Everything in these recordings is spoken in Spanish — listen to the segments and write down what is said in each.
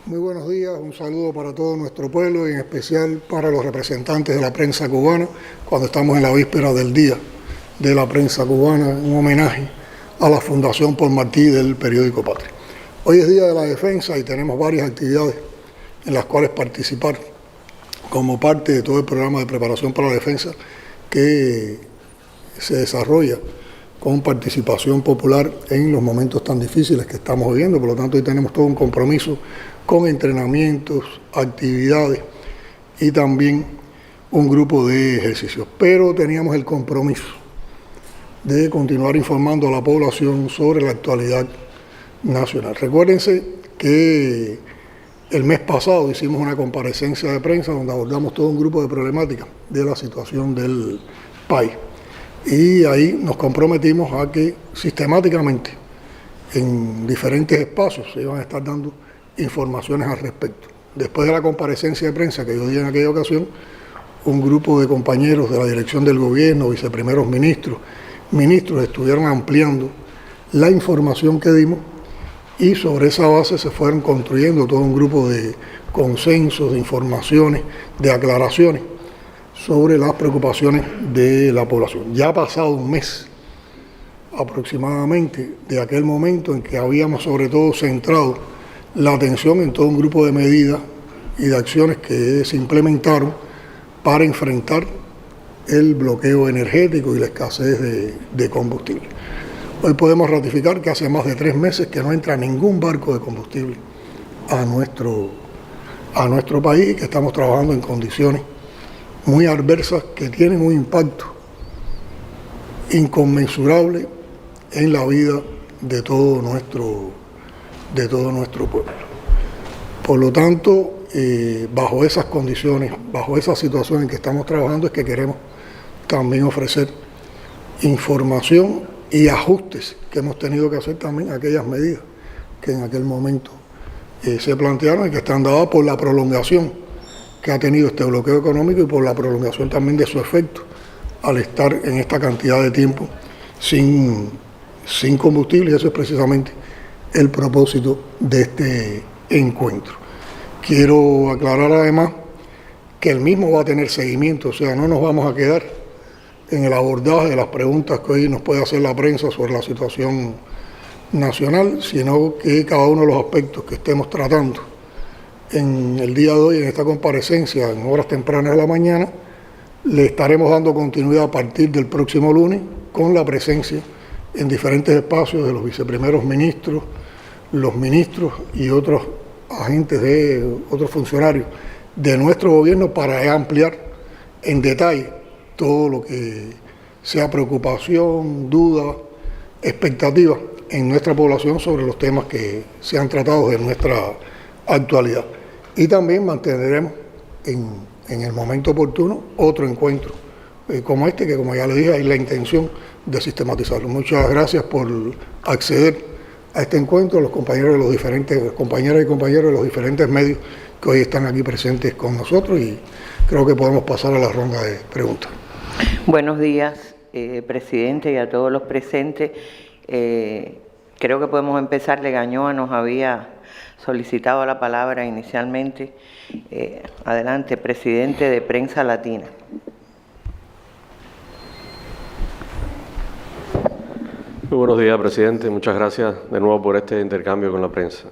Muy buenos días, un saludo para todo nuestro pueblo y en especial para los representantes de la prensa cubana cuando estamos en la víspera del Día de la Prensa Cubana, un homenaje a la Fundación Paul Martí del periódico Patria. Hoy es Día de la Defensa y tenemos varias actividades en las cuales participar como parte de todo el programa de preparación para la defensa que se desarrolla con participación popular en los momentos tan difíciles que estamos viviendo. Por lo tanto, hoy tenemos todo un compromiso con entrenamientos, actividades y también un grupo de ejercicios. Pero teníamos el compromiso de continuar informando a la población sobre la actualidad nacional. Recuérdense que el mes pasado hicimos una comparecencia de prensa donde abordamos todo un grupo de problemáticas de la situación del país. Y ahí nos comprometimos a que sistemáticamente en diferentes espacios se iban a estar dando informaciones al respecto. Después de la comparecencia de prensa que yo di en aquella ocasión, un grupo de compañeros de la dirección del gobierno, viceprimeros ministros, estuvieron ampliando la información que dimos y sobre esa base se fueron construyendo todo un grupo de consensos, de informaciones, de aclaraciones sobre las preocupaciones de la población. Ya ha pasado un mes aproximadamente de aquel momento en que habíamos sobre todo centrado la atención en todo un grupo de medidas y de acciones que se implementaron para enfrentar el bloqueo energético y la escasez de combustible. Hoy podemos ratificar que hace más de 3 meses que no entra ningún barco de combustible a nuestro país y que estamos trabajando en condiciones muy adversas que tienen un impacto inconmensurable en la vida de todo nuestro pueblo. Por lo tanto, bajo esas condiciones, bajo esa situación en que estamos trabajando, es que queremos también ofrecer información y ajustes que hemos tenido que hacer también a aquellas medidas que en aquel momento se plantearon y que están dadas por la prolongación que ha tenido este bloqueo económico y por la prolongación también de su efecto al estar en esta cantidad de tiempo sin combustible, y eso es precisamente el propósito de este encuentro. Quiero aclarar además que el mismo va a tener seguimiento, o sea, no nos vamos a quedar en el abordaje de las preguntas que hoy nos puede hacer la prensa sobre la situación nacional, sino que cada uno de los aspectos que estemos tratando en el día de hoy, en esta comparecencia, en horas tempranas de la mañana, le estaremos dando continuidad a partir del próximo lunes con la presencia en diferentes espacios de los viceprimeros ministros, los ministros y otros agentes otros funcionarios de nuestro gobierno para ampliar en detalle todo lo que sea preocupación, duda, expectativa en nuestra población sobre los temas que se han tratado de nuestra actualidad. Y también mantendremos en el momento oportuno otro encuentro como este, que como ya le dije, hay la intención de sistematizarlo. Muchas gracias por acceder a este encuentro, a los compañeros de los diferentes, compañeras y compañeros de los diferentes medios que hoy están aquí presentes con nosotros, y creo que podemos pasar a la ronda de preguntas. Buenos días, presidente, y a todos los presentes. Creo que podemos empezar. Legañoa nos había solicitado la palabra inicialmente. Adelante, presidente de Prensa Latina. Muy buenos días, presidente. Muchas gracias de nuevo por este intercambio con la prensa.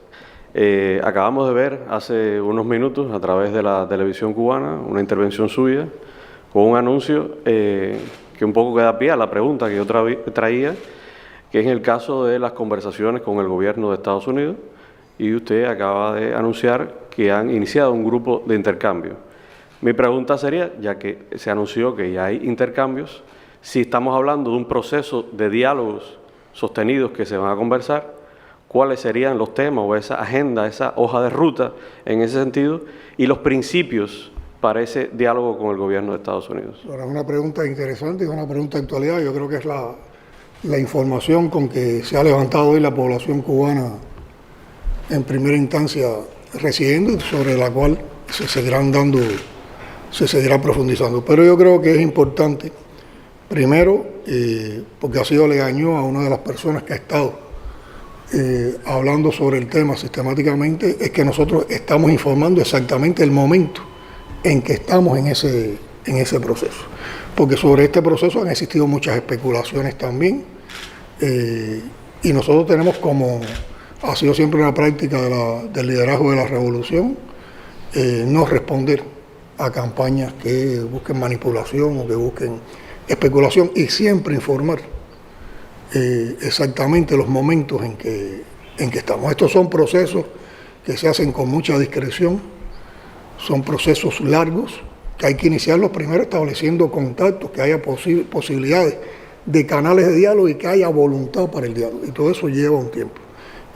Acabamos de ver hace unos minutos a través de la televisión cubana una intervención suya con un anuncio que un poco da pie a la pregunta que yo traía, que es en el caso de las conversaciones con el gobierno de Estados Unidos, y usted acaba de anunciar que han iniciado un grupo de intercambio. Mi pregunta sería, ya que se anunció que ya hay intercambios, si estamos hablando de un proceso de diálogos sostenidos que se van a conversar, ¿cuáles serían los temas o esa agenda, esa hoja de ruta en ese sentido, y los principios para ese diálogo con el gobierno de Estados Unidos? Ahora, es una pregunta interesante y una pregunta de actualidad. Yo creo que es la información con que se ha levantado hoy la población cubana en primera instancia recibiendo, sobre la cual se seguirá profundizando. Pero yo creo que es importante, primero, porque ha sido Legañoa una de las personas que ha estado hablando sobre el tema sistemáticamente, es que nosotros estamos informando exactamente el momento en que estamos en ese proceso. Porque sobre este proceso han existido muchas especulaciones también, y nosotros tenemos, como ha sido siempre una práctica del liderazgo de la revolución, no responder a campañas que busquen manipulación o que busquen especulación, y siempre informar exactamente los momentos en que estamos. Estos son procesos que se hacen con mucha discreción, son procesos largos, que hay que iniciarlos primero estableciendo contactos, que haya posibilidades de canales de diálogo y que haya voluntad para el diálogo, y todo eso lleva un tiempo.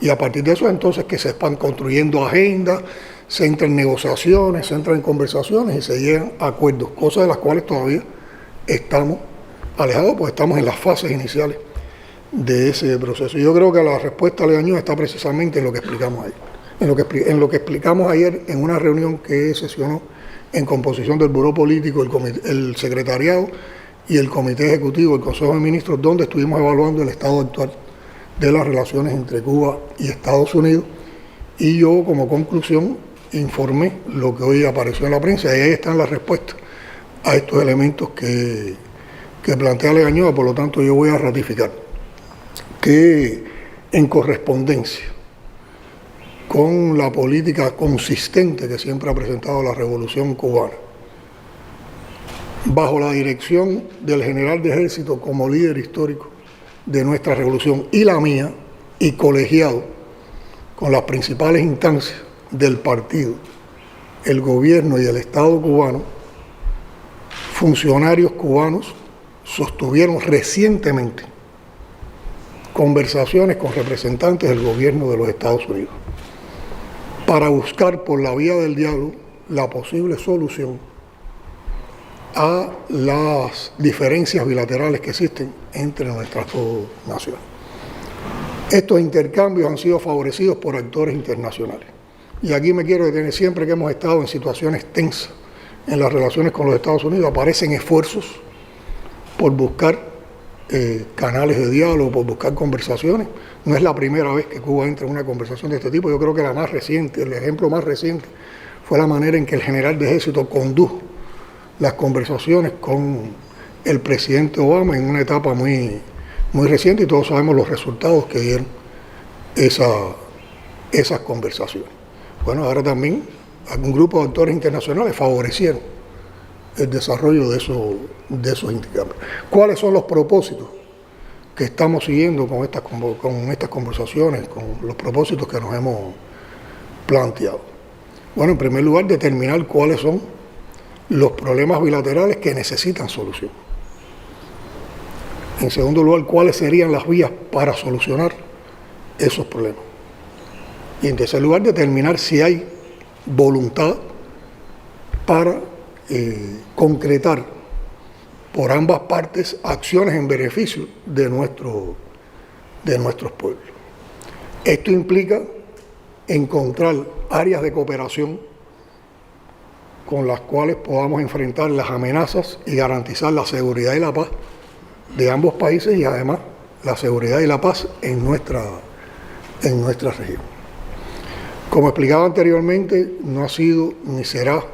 Y a partir de eso entonces que se van construyendo agendas, se entran en negociaciones, se entran en conversaciones y se llegan a acuerdos, cosas de las cuales todavía estamos alejados, porque estamos en las fases iniciales de ese proceso. Yo creo que la respuesta a Legañón está precisamente en lo que explicamos ayer. En lo que explicamos ayer en una reunión que sesionó en composición del Buró Político, el Secretariado y el Comité Ejecutivo del Consejo de Ministros, donde estuvimos evaluando el estado actual de las relaciones entre Cuba y Estados Unidos, y yo como conclusión informé lo que hoy apareció en la prensa, y ahí están las respuestas a estos elementos que plantea Legañón. Por lo tanto yo voy a ratificar que en correspondencia con la política consistente que siempre ha presentado la Revolución Cubana, bajo la dirección del general de ejército como líder histórico de nuestra revolución y la mía, y colegiado con las principales instancias del partido, el gobierno y el Estado cubano, funcionarios cubanos sostuvieron recientemente conversaciones con representantes del gobierno de los Estados Unidos para buscar por la vía del diálogo la posible solución a las diferencias bilaterales que existen entre nuestras dos naciones. Estos intercambios han sido favorecidos por actores internacionales. Y aquí me quiero detener. Siempre que hemos estado en situaciones tensas en las relaciones con los Estados Unidos, aparecen esfuerzos por buscar canales de diálogo, por buscar conversaciones. No es la primera vez que Cuba entra en una conversación de este tipo. Yo creo que la más reciente, el ejemplo más reciente, fue la manera en que el general de ejército condujo las conversaciones con el presidente Obama en una etapa muy reciente, y todos sabemos los resultados que dieron esas conversaciones. Bueno, ahora también algún grupo de actores internacionales favorecieron el desarrollo de esos intercambios. ¿Cuáles son los propósitos que estamos siguiendo con estas conversaciones, con los propósitos que nos hemos planteado? Bueno, en primer lugar, determinar cuáles son los problemas bilaterales que necesitan solución. En segundo lugar, cuáles serían las vías para solucionar esos problemas. Y en tercer lugar, determinar si hay voluntad para concretar por ambas partes acciones en beneficio de nuestros pueblos. Esto implica encontrar áreas de cooperación con las cuales podamos enfrentar las amenazas y garantizar la seguridad y la paz de ambos países, y además la seguridad y la paz en nuestra región. Como explicaba anteriormente, no ha sido ni será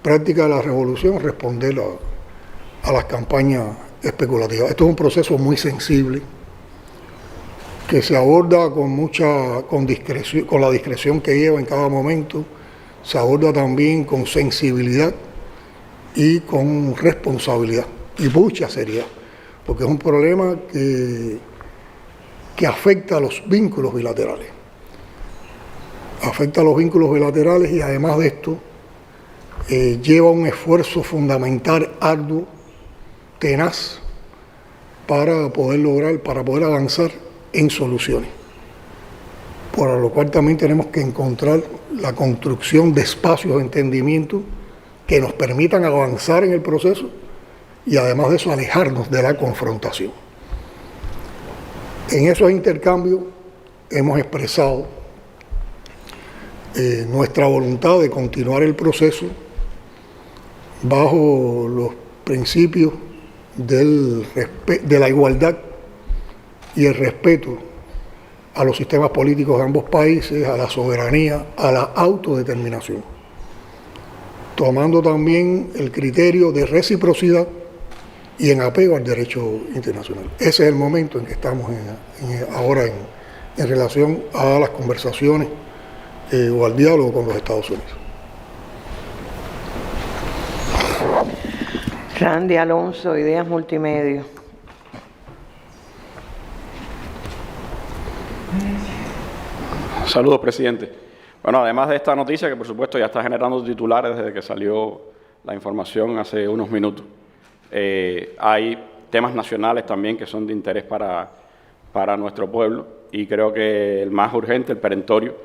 práctica de la revolución responder a las campañas especulativas. Esto es un proceso muy sensible que se aborda con discreción, con la discreción que lleva en cada momento. Se aborda también con sensibilidad y con responsabilidad y mucha seriedad, porque es un problema que afecta a los vínculos bilaterales. Afecta a los vínculos bilaterales, y además de esto lleva un esfuerzo fundamental, arduo, tenaz, para poder avanzar en soluciones. Por lo cual también tenemos que encontrar la construcción de espacios de entendimiento que nos permitan avanzar en el proceso, y además de eso alejarnos de la confrontación. En esos intercambios hemos expresado nuestra voluntad de continuar el proceso bajo los principios de la igualdad y el respeto a los sistemas políticos de ambos países, a la soberanía, a la autodeterminación, tomando también el criterio de reciprocidad y en apego al derecho internacional. Ese es el momento en que estamos ahora en relación a las conversaciones o al diálogo con los Estados Unidos. Randy Alonso, Ideas Multimedia. Saludos, presidente. Bueno, además de esta noticia, que por supuesto ya está generando titulares desde que salió la información hace unos minutos, hay temas nacionales también que son de interés para nuestro pueblo, y creo que el más urgente, el perentorio,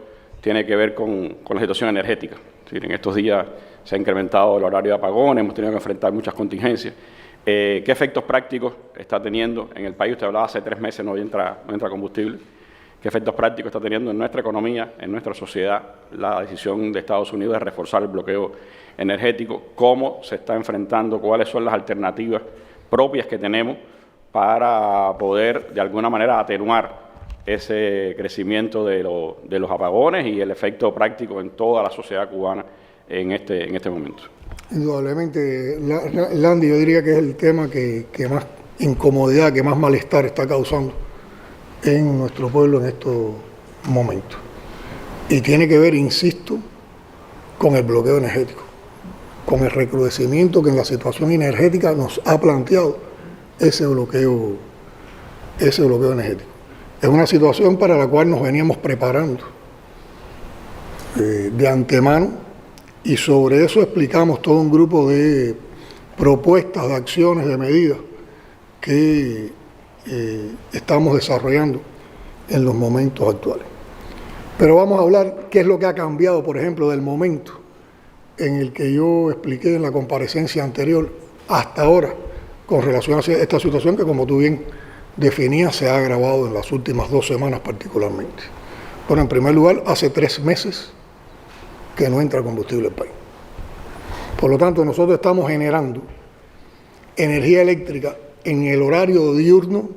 tiene que ver con la situación energética. Es decir, en estos días se ha incrementado el horario de apagones, hemos tenido que enfrentar muchas contingencias. ¿Qué efectos prácticos está teniendo en el país? Usted hablaba hace 3 meses no entra combustible. ¿Qué efectos prácticos está teniendo en nuestra economía, en nuestra sociedad, la decisión de Estados Unidos de reforzar el bloqueo energético? ¿Cómo se está enfrentando? ¿Cuáles son las alternativas propias que tenemos para poder, de alguna manera, atenuar ese crecimiento de los apagones y el efecto práctico en toda la sociedad cubana en este momento? Indudablemente, Landy, yo diría que es el tema que más incomodidad, que más malestar está causando en nuestro pueblo en estos momentos. Y tiene que ver, insisto, con el bloqueo energético, con el recrudecimiento que en la situación energética nos ha planteado ese bloqueo energético. Es una situación para la cual nos veníamos preparando de antemano, y sobre eso explicamos todo un grupo de propuestas, de acciones, de medidas que estamos desarrollando en los momentos actuales. Pero vamos a hablar qué es lo que ha cambiado, por ejemplo, del momento en el que yo expliqué en la comparecencia anterior hasta ahora con relación a esta situación que, como tú bien definías, se ha agravado en las últimas 2 semanas particularmente. Bueno, en primer lugar, hace 3 meses que no entra combustible al país. Por lo tanto, nosotros estamos generando energía eléctrica en el horario diurno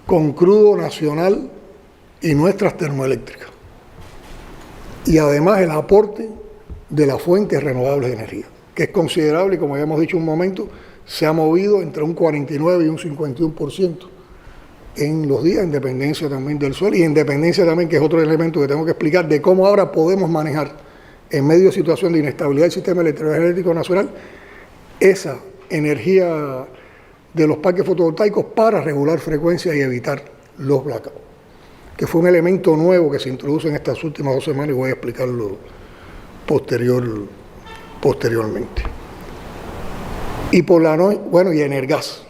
con crudo nacional y nuestras termoeléctricas. Y además el aporte de las fuentes renovables de energía, que es considerable y, como habíamos dicho un momento, se ha movido entre un 49 y un 51% en los días, en dependencia también del sol y en dependencia también, que es otro elemento que tengo que explicar, de cómo ahora podemos manejar en medio de situación de inestabilidad del sistema electroenergético nacional esa energía de los parques fotovoltaicos para regular frecuencias y evitar los blackouts, que fue un elemento nuevo que se introduce en estas últimas 2 semanas y voy a explicarlo posteriormente. Y por la noche, bueno, y Energas,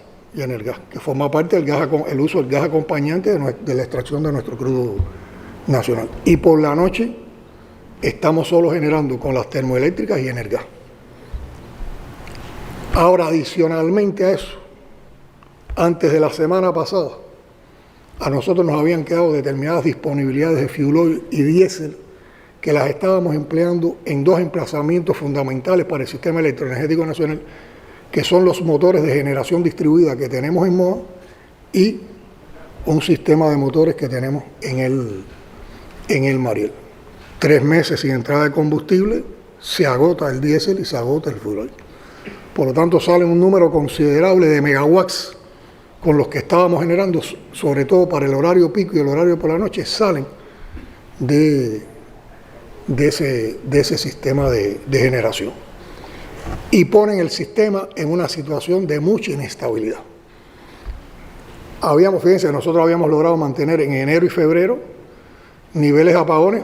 que forma parte del gas, el uso del gas acompañante de la extracción de nuestro crudo nacional. Y por la noche estamos solo generando con las termoeléctricas y Energas. Ahora, adicionalmente a eso, antes de la semana pasada, a nosotros nos habían quedado determinadas disponibilidades de fuel oil y diésel que las estábamos empleando en 2 emplazamientos fundamentales para el sistema electroenergético nacional, que son los motores de generación distribuida que tenemos en Moa y un sistema de motores que tenemos en el Mariel. 3 meses sin entrada de combustible, se agota el diésel y se agota el fuel oil. Por lo tanto, sale un número considerable de megawatts con los que estábamos generando, sobre todo para el horario pico y el horario por la noche, salen de ese sistema de generación. Y ponen el sistema en una situación de mucha inestabilidad. Fíjense, nosotros habíamos logrado mantener en enero y febrero niveles de apagones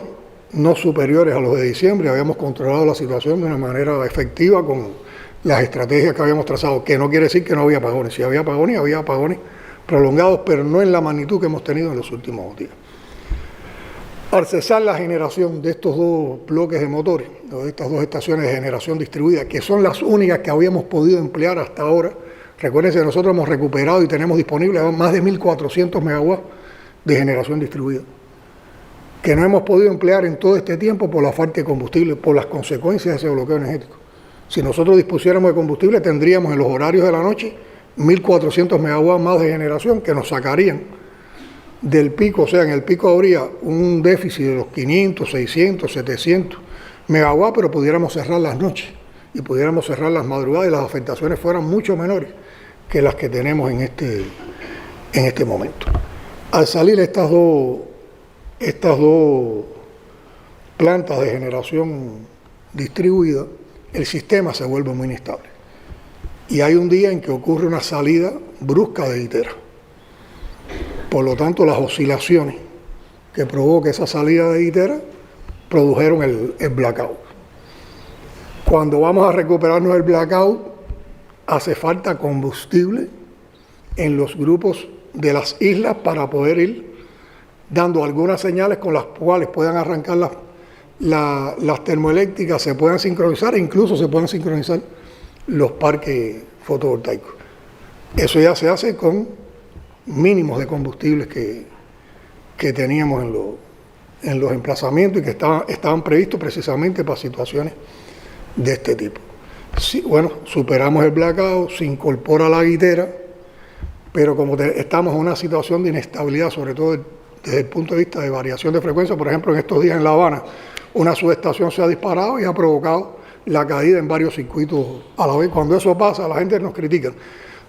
no superiores a los de diciembre. Habíamos controlado la situación de una manera efectiva con las estrategias que habíamos trazado, que no quiere decir que no había apagones. Si había apagones prolongados, pero no en la magnitud que hemos tenido en los últimos días. Al cesar la generación de estos 2 bloques de motores, de estas 2 estaciones de generación distribuida, que son las únicas que habíamos podido emplear hasta ahora, recuérdense que nosotros hemos recuperado y tenemos disponibles más de 1.400 megawatts de generación distribuida, que no hemos podido emplear en todo este tiempo por la falta de combustible, por las consecuencias de ese bloqueo energético. Si nosotros dispusiéramos de combustible, tendríamos en los horarios de la noche 1.400 megawatts más de generación que nos sacarían del pico, o sea, en el pico habría un déficit de los 500, 600, 700 megawatts, pero pudiéramos cerrar las noches y pudiéramos cerrar las madrugadas y las afectaciones fueran mucho menores que las que tenemos en este momento. Al salir estas dos plantas de generación distribuida, el sistema se vuelve muy inestable. Y hay un día en que ocurre una salida brusca de Itera. Por lo tanto, las oscilaciones que provoca esa salida de Itera produjeron el blackout. Cuando vamos a recuperarnos el blackout, hace falta combustible en los grupos de las islas para poder ir dando algunas señales con las cuales puedan arrancar las termoeléctricas, se puedan sincronizar e incluso se puedan sincronizar los parques fotovoltaicos. Eso ya se hace con mínimos de combustibles que teníamos en los emplazamientos y que estaban previstos precisamente para situaciones de este tipo. Sí, bueno, superamos el blackout, se incorpora la guitera, pero como estamos en una situación de inestabilidad, sobre todo desde el punto de vista de variación de frecuencia, por ejemplo, en estos días en La Habana, una subestación se ha disparado y ha provocado la caída en varios circuitos a la vez. Cuando eso pasa, la gente nos critica.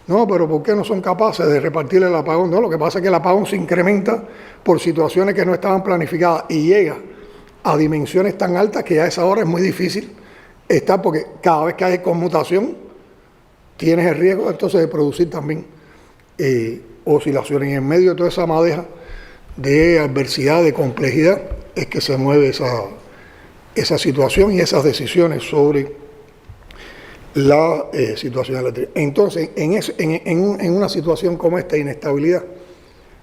No, pero ¿por qué no son capaces de repartir el apagón? No, lo que pasa es que el apagón se incrementa por situaciones que no estaban planificadas y llega a dimensiones tan altas que a esa hora es muy difícil estar, porque cada vez que hay conmutación tienes el riesgo entonces de producir también oscilaciones. Y en medio de toda esa madeja de adversidad, de complejidad, es que se mueve esa situación y esas decisiones sobre la situación eléctrica. Entonces, en una situación como esta de inestabilidad,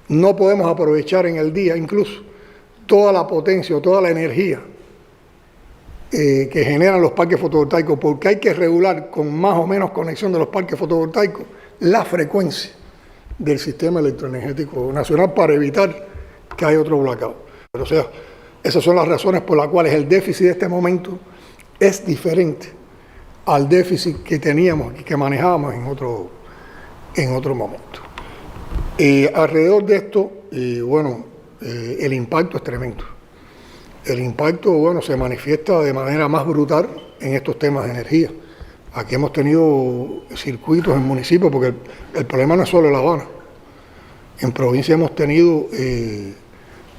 no podemos aprovechar en el día incluso toda la potencia o toda la energía que generan los parques fotovoltaicos, porque hay que regular con más o menos conexión de los parques fotovoltaicos la frecuencia del sistema electroenergético nacional para evitar que haya otro blackout. Pero, o sea, esas son las razones por las cuales el déficit de este momento es diferente al déficit que teníamos y que manejábamos en otro momento. Alrededor de esto, el impacto es tremendo. El impacto, se manifiesta de manera más brutal en estos temas de energía. Aquí hemos tenido circuitos en municipios, porque el problema no es solo La Habana. En provincia hemos tenido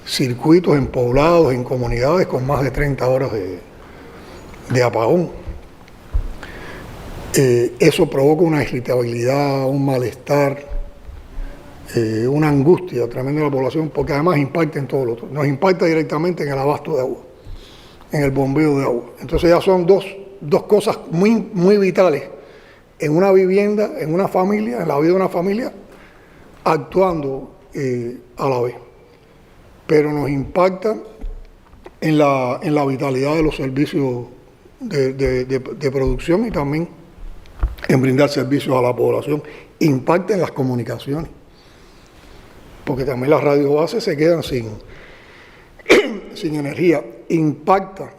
circuitos en poblados, en comunidades con más de 30 horas de apagón. Eso provoca una irritabilidad, un malestar, una angustia tremenda de la población, porque además impacta en todo lo otro. Nos impacta directamente en el abasto de agua, en el bombeo de agua. Entonces ya son dos cosas muy, muy vitales en una vivienda, en una familia, en la vida de una familia, actuando a la vez. Pero nos impacta en la vitalidad de los servicios de producción y también en brindar servicios a la población. Impacta en las comunicaciones, porque también las radiobases se quedan sin energía. Impacta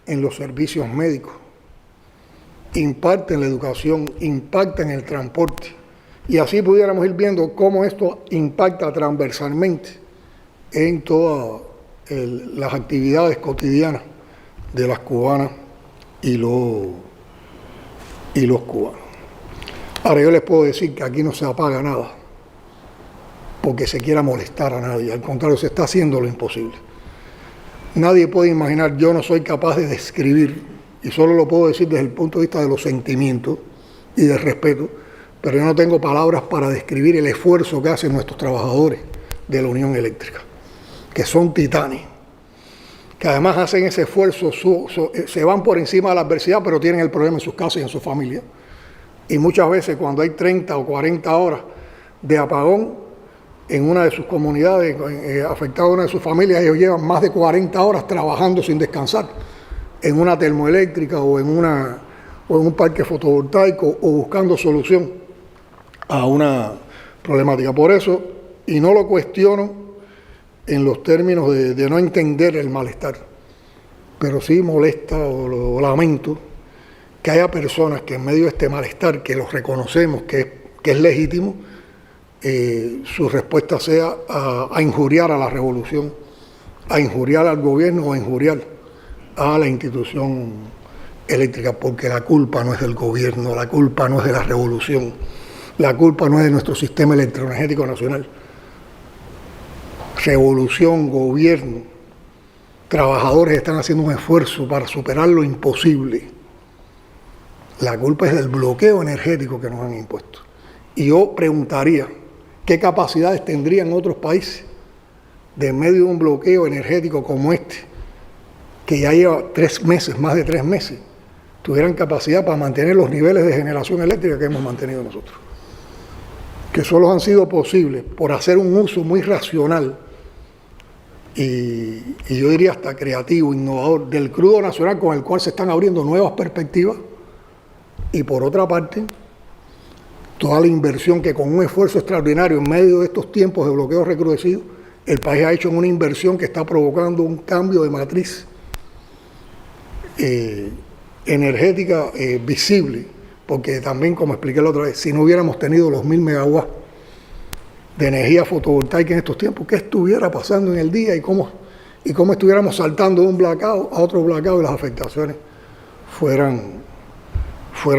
en los servicios médicos, impacta en la educación, impacta en el transporte. Y así pudiéramos ir viendo cómo esto impacta transversalmente en todas las actividades cotidianas de las cubanas y los cubanos. Ahora yo les puedo decir que aquí no se apaga nada porque se quiera molestar a nadie, al contrario, se está haciendo lo imposible. Nadie puede imaginar, yo no soy capaz de describir, y solo lo puedo decir desde el punto de vista de los sentimientos y del respeto, pero yo no tengo palabras para describir el esfuerzo que hacen nuestros trabajadores de la Unión Eléctrica, que son titanes, que además hacen ese esfuerzo, se van por encima de la adversidad, pero tienen el problema en sus casas y en su familia. Y muchas veces cuando hay 30 o 40 horas de apagón en una de sus comunidades, afectada a una de sus familias, ellos llevan más de 40 horas trabajando sin descansar en una termoeléctrica o en un parque fotovoltaico o buscando solución a una problemática. Por eso, y no lo cuestiono en los términos de no entender el malestar, pero sí molesta o lo lamento que haya personas que en medio de este malestar, que los reconocemos que es legítimo, su respuesta sea a injuriar a la revolución, a injuriar al gobierno o a injuriar a la institución eléctrica, porque la culpa no es del gobierno, la culpa no es de la revolución, la culpa no es de nuestro sistema electroenergético nacional. Revolución, gobierno, trabajadores están haciendo un esfuerzo para superar lo imposible. La culpa es del bloqueo energético que nos han impuesto. Y yo preguntaría, ¿qué capacidades tendrían otros países de en medio de un bloqueo energético como este, que ya lleva 3 meses, más de 3 meses, tuvieran capacidad para mantener los niveles de generación eléctrica que hemos mantenido nosotros? Que solo han sido posibles por hacer un uso muy racional y yo diría hasta creativo, innovador, del crudo nacional, con el cual se están abriendo nuevas perspectivas, y por otra parte, toda la inversión que con un esfuerzo extraordinario en medio de estos tiempos de bloqueo recrudecido, el país ha hecho en una inversión que está provocando un cambio de matriz energética visible, porque también, como expliqué la otra vez, si no hubiéramos tenido los 1000 megawatts de energía fotovoltaica en estos tiempos, ¿qué estuviera pasando en el día y cómo estuviéramos saltando de un blackout a otro blackout y las afectaciones fueran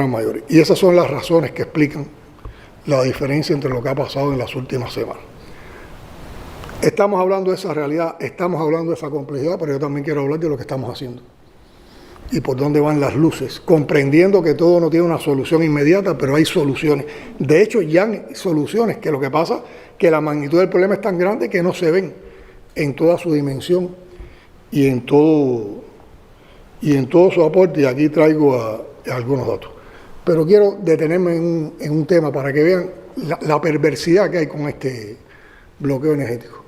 mayores? Y esas son las razones que explican la diferencia entre lo que ha pasado en las últimas semanas. Estamos hablando de esa realidad, estamos hablando de esa complejidad, pero yo también quiero hablar de lo que estamos haciendo y por dónde van las luces, comprendiendo que todo no tiene una solución inmediata, pero hay soluciones. De hecho, ya hay soluciones, que lo que pasa es que la magnitud del problema es tan grande que no se ven en toda su dimensión y en todo su aporte, y aquí traigo algunos datos. Pero quiero detenerme en un tema para que vean la perversidad que hay con este bloqueo energético.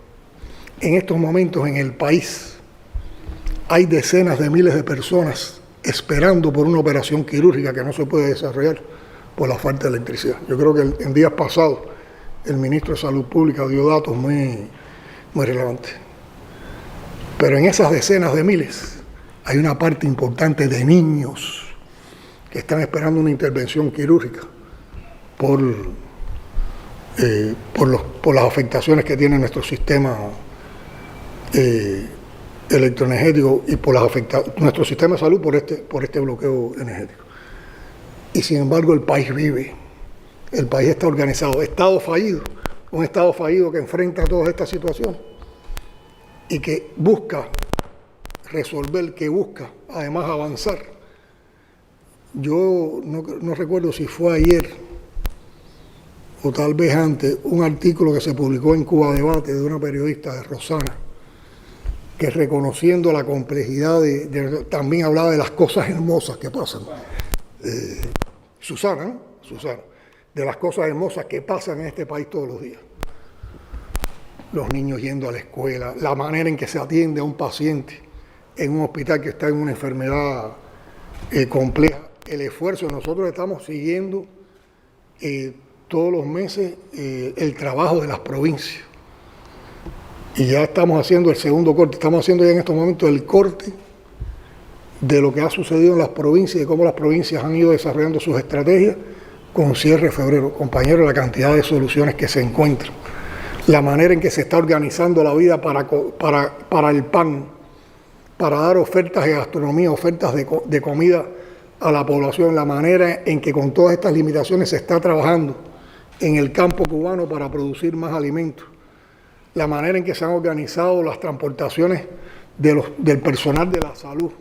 En estos momentos en el país hay decenas de miles de personas esperando por una operación quirúrgica que no se puede desarrollar por la falta de electricidad. Yo creo que en días pasados el ministro de Salud Pública dio datos muy relevantes. Pero en esas decenas de miles hay una parte importante de niños que están esperando una intervención quirúrgica por las afectaciones que tiene nuestro sistema electroenergético y por nuestro sistema de salud por este bloqueo energético. Y sin embargo el país vive, el país está organizado, un Estado fallido que enfrenta todas estas situaciones y que busca resolver, que busca además avanzar. Yo no recuerdo si fue ayer o tal vez antes, un artículo que se publicó en Cuba Debate de una periodista de Rosana, que reconociendo la complejidad también hablaba de las cosas hermosas que pasan. Susana, de las cosas hermosas que pasan en este país todos los días. Los niños yendo a la escuela, la manera en que se atiende a un paciente en un hospital que está en una enfermedad compleja. El esfuerzo, nosotros estamos siguiendo todos los meses el trabajo de las provincias. Y ya estamos haciendo el segundo corte, estamos haciendo ya en estos momentos el corte de lo que ha sucedido en las provincias y de cómo las provincias han ido desarrollando sus estrategias con cierre de febrero. Compañeros, la cantidad de soluciones que se encuentran, la manera en que se está organizando la vida para el pan, para dar ofertas de gastronomía, ofertas de comida a la población, la manera en que con todas estas limitaciones se está trabajando en el campo cubano para producir más alimentos, la manera en que se han organizado las transportaciones del personal de la salud,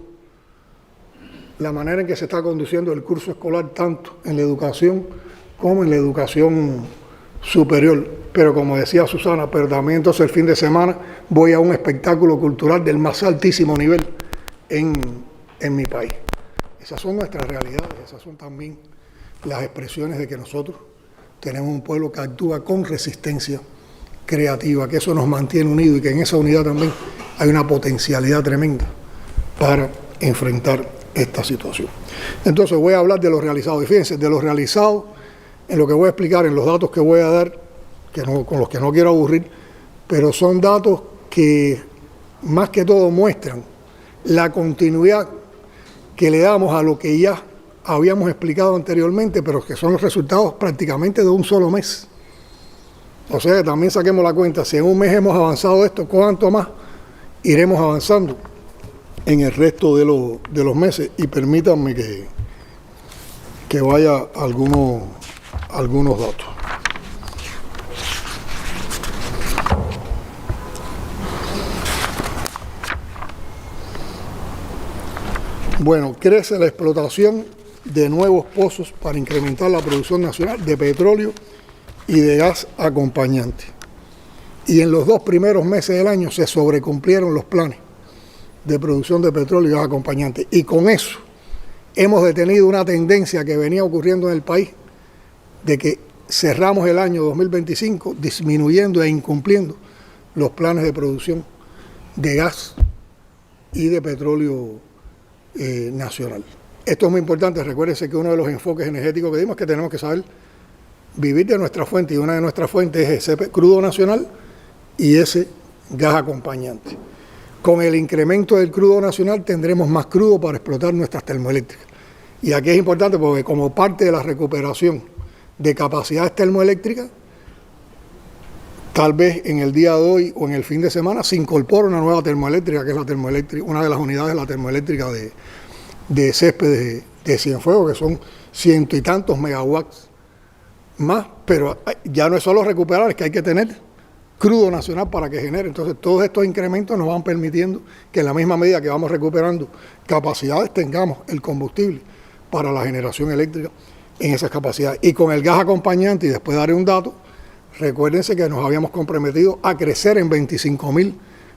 la manera en que se está conduciendo el curso escolar tanto en la educación como en la educación superior. Pero como decía Susana, pero también entonces el fin de semana voy a un espectáculo cultural del más altísimo nivel en mi país. Esas son nuestras realidades, esas son también las expresiones de que nosotros tenemos un pueblo que actúa con resistencia creativa, que eso nos mantiene unidos y que en esa unidad también hay una potencialidad tremenda para enfrentar esta situación. Entonces voy a hablar de lo realizado. Y fíjense, de lo realizado, en lo que voy a explicar, en los datos que voy a dar, con los que no quiero aburrir, pero son datos que más que todo muestran la continuidad que le damos a lo que ya habíamos explicado anteriormente, pero que son los resultados prácticamente de un solo mes. O sea que también saquemos la cuenta, si en un mes hemos avanzado esto, ¿cuánto más iremos avanzando en el resto de los meses? Y permítanme que vaya a algunos datos. Bueno, crece la explotación de nuevos pozos para incrementar la producción nacional de petróleo y de gas acompañante. Y en los 2 primeros meses del año se sobrecumplieron los planes de producción de petróleo y gas acompañante. Y con eso hemos detenido una tendencia que venía ocurriendo en el país de que cerramos el año 2025 disminuyendo e incumpliendo los planes de producción de gas y de petróleo nacional. Esto es muy importante. Recuérdense que uno de los enfoques energéticos que dimos es que tenemos que saber vivir de nuestra fuente, y una de nuestras fuentes es ese crudo nacional y ese gas acompañante. Con el incremento del crudo nacional tendremos más crudo para explotar nuestras termoeléctricas. Y aquí es importante porque como parte de la recuperación de capacidades termoeléctricas, tal vez en el día de hoy o en el fin de semana se incorpora una nueva termoeléctrica, que es la termoeléctrica, una de las unidades de la termoeléctrica de Céspedes de Cienfuegos, que son 100 y tantos megawatts más, pero ya no es solo recuperar, es que hay que tener crudo nacional para que genere. Entonces todos estos incrementos nos van permitiendo que en la misma medida que vamos recuperando capacidades tengamos el combustible para la generación eléctrica en esas capacidades. Y con el gas acompañante, y después daré un dato, recuérdense que nos habíamos comprometido a crecer en 25.000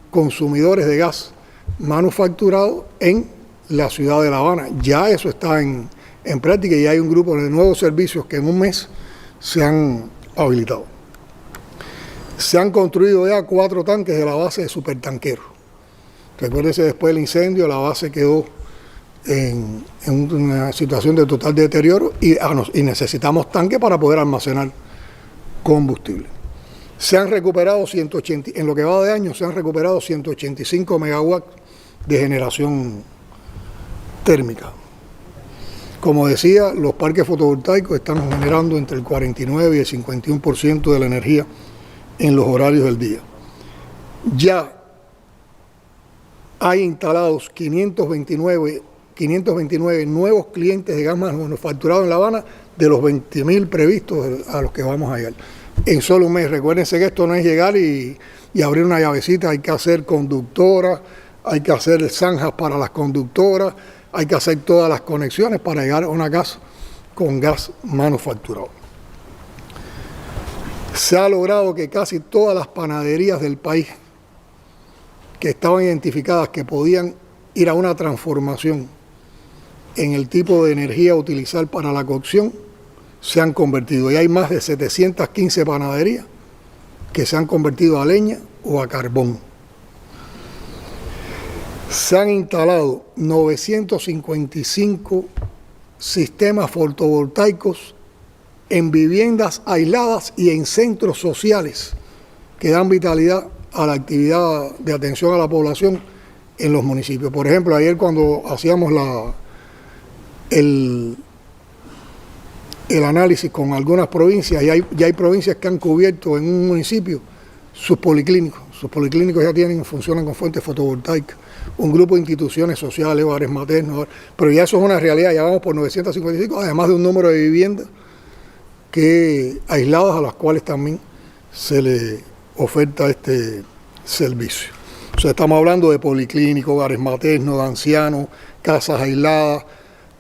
consumidores de gas manufacturado en la ciudad de La Habana. Ya eso está en práctica y hay un grupo de nuevos servicios que en un mes se han habilitado. Se han construido ya 4 tanques de la base de supertanqueros. Recuérdense, después del incendio la base quedó en una situación de total deterioro y necesitamos tanques para poder almacenar combustible. Se han recuperado 180, en lo que va de año se han recuperado 185 megawatts de generación térmica. Como decía, los parques fotovoltaicos están generando entre el 49 y el 51% de la energía en los horarios del día. Ya hay instalados 529 nuevos clientes de gas manufacturado en La Habana de los 20.000 previstos a los que vamos a llegar. En solo un mes, recuérdense que esto no es llegar y abrir una llavecita, hay que hacer conductoras, hay que hacer zanjas para las conductoras, hay que hacer todas las conexiones para llegar a una casa con gas manufacturado. Se ha logrado que casi todas las panaderías del país que estaban identificadas que podían ir a una transformación en el tipo de energía a utilizar para la cocción se han convertido. Y hay más de 715 panaderías que se han convertido a leña o a carbón. Se han instalado 955 sistemas fotovoltaicos en viviendas aisladas y en centros sociales que dan vitalidad a la actividad de atención a la población en los municipios. Por ejemplo, ayer cuando hacíamos el análisis con algunas provincias, ya hay provincias que han cubierto en un municipio sus policlínicos. Sus policlínicos ya funcionan con fuentes fotovoltaicas. Un grupo de instituciones sociales, hogares maternos, pero ya eso es una realidad, ya vamos por 955, además de un número de viviendas aisladas a las cuales también se le oferta este servicio. O sea, estamos hablando de policlínicos, hogares maternos, de ancianos, casas aisladas,